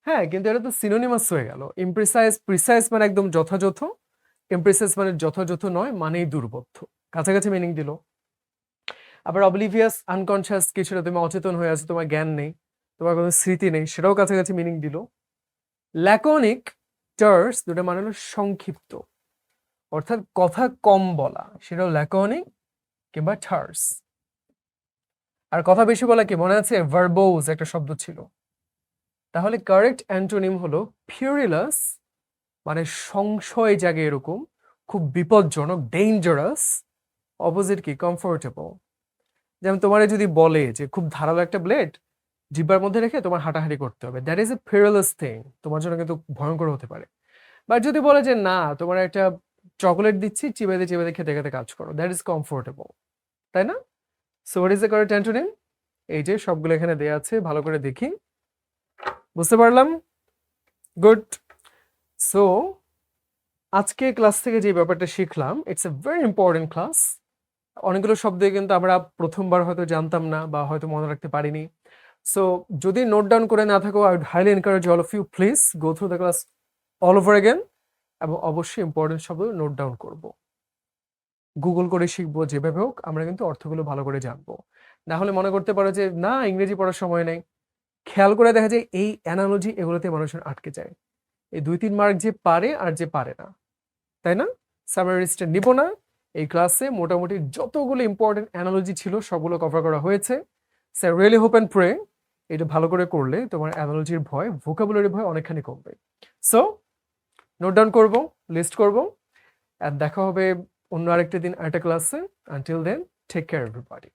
হ্যাঁ, কিন্তু এটা তো সিনোনিমাস হয়ে গেল। ইমপ্রিসাইজ, প্রিসাইজ মানে একদম যথাযথ, ইমপ্রিসাইজ মানে যথাযথ নয়, মানেই দুর্বোধ্য, কাছাকাছি মিনিং দিল। আবার অবলিভিয়াস, আনকনসিয়াস, কিছুটা তুমি অচেতন হয়ে আছো, তোমার জ্ঞান নেই, তোমার কোনো স্মৃতি নেই, সেটাও কাছাকাছি মিনিং দিল। ল্যাকনিক, টার্স, দুটা মানে হলো সংক্ষিপ্ত, অর্থাৎ কথা কম বলা, সেটাও ল্যাকনিক কিংবা টার্স। আর কথা বেশি বলা কি মনে আছে? ভার্বোজ একটা শব্দ ছিল। তাহলে কারেক্ট অ্যান্টোনিম হলো ফিউরিলাস, মানে সংশয় জাগে এরকম, খুব বিপজ্জনক, ডেঞ্জারাস। অপোজিট কি? কমফোর্টেবল। যেমন তোমার যদি বলে যে খুব ধারালো একটা ব্লেড জিহ্বার মধ্যে রেখে তোমার হাঁটাহাঁটি করতে হবে, দ্যাট ইজ এ ফিউরিলাস থিং, তোমার জন্য কিন্তু ভয়ঙ্কর হতে পারে। বা যদি বলে যে না, তোমার একটা চকোলেট দিচ্ছি, চিবাইতে চিবাইতে খেতে খেতে কাজ করো, দ্যাট ইজ কমফোর্টেবল, তাই না? So what is the correct antonym? এই যে সবগুলো এখানে দেয়া আছে, ভালো করে দেখি, বুঝতে পারলাম? গুড। সো আজকে ক্লাস থেকে যে ব্যাপারটা শিখলাম, it's a very important class. অনেকগুলো শব্দ কিন্তু আমরা প্রথমবার হয়তো জানতাম না বা হয়তো মনে রাখতে পারিনি। সো যদি নোট ডাউন করে না থাকো, I would highly encourage all of you, please go through the class all over again, এবং অবশ্যই ইম্পর্টেন্ট শব্দ নোট ডাউন করব, গুগল করে শিখবো, যেভাবে হোক আমরা কিন্তু অর্থগুলো ভালো করে জানবো। না হলে মনে করতে পারো যে না, ইংরেজি পড়ার সময় নেই, খেয়াল করে দেখা যায় এই অ্যানালজি এগুলোতে মানুষের আটকে যায়, এই 2-3 মার্ক যে পারে আর যে পারে না, তাই না? সামারিস্টে নিব না। এই ক্লাসে মোটামুটি যতগুলো ইম্পর্টেন্ট অ্যানালজি ছিল সবগুলো কভার করা হয়েছে। Sir really hope and pray এটা ভালো করে করলে তোমার অ্যানালজির ভয়, ভোকাবুলারি ভয় অনেকখানি কমবে। সো নোট ডাউন করবো, লিস্ট করবো, আর দেখা হবে অন্য আরেকটা দিন আরেকটা ক্লাসে। Until then, take care everybody.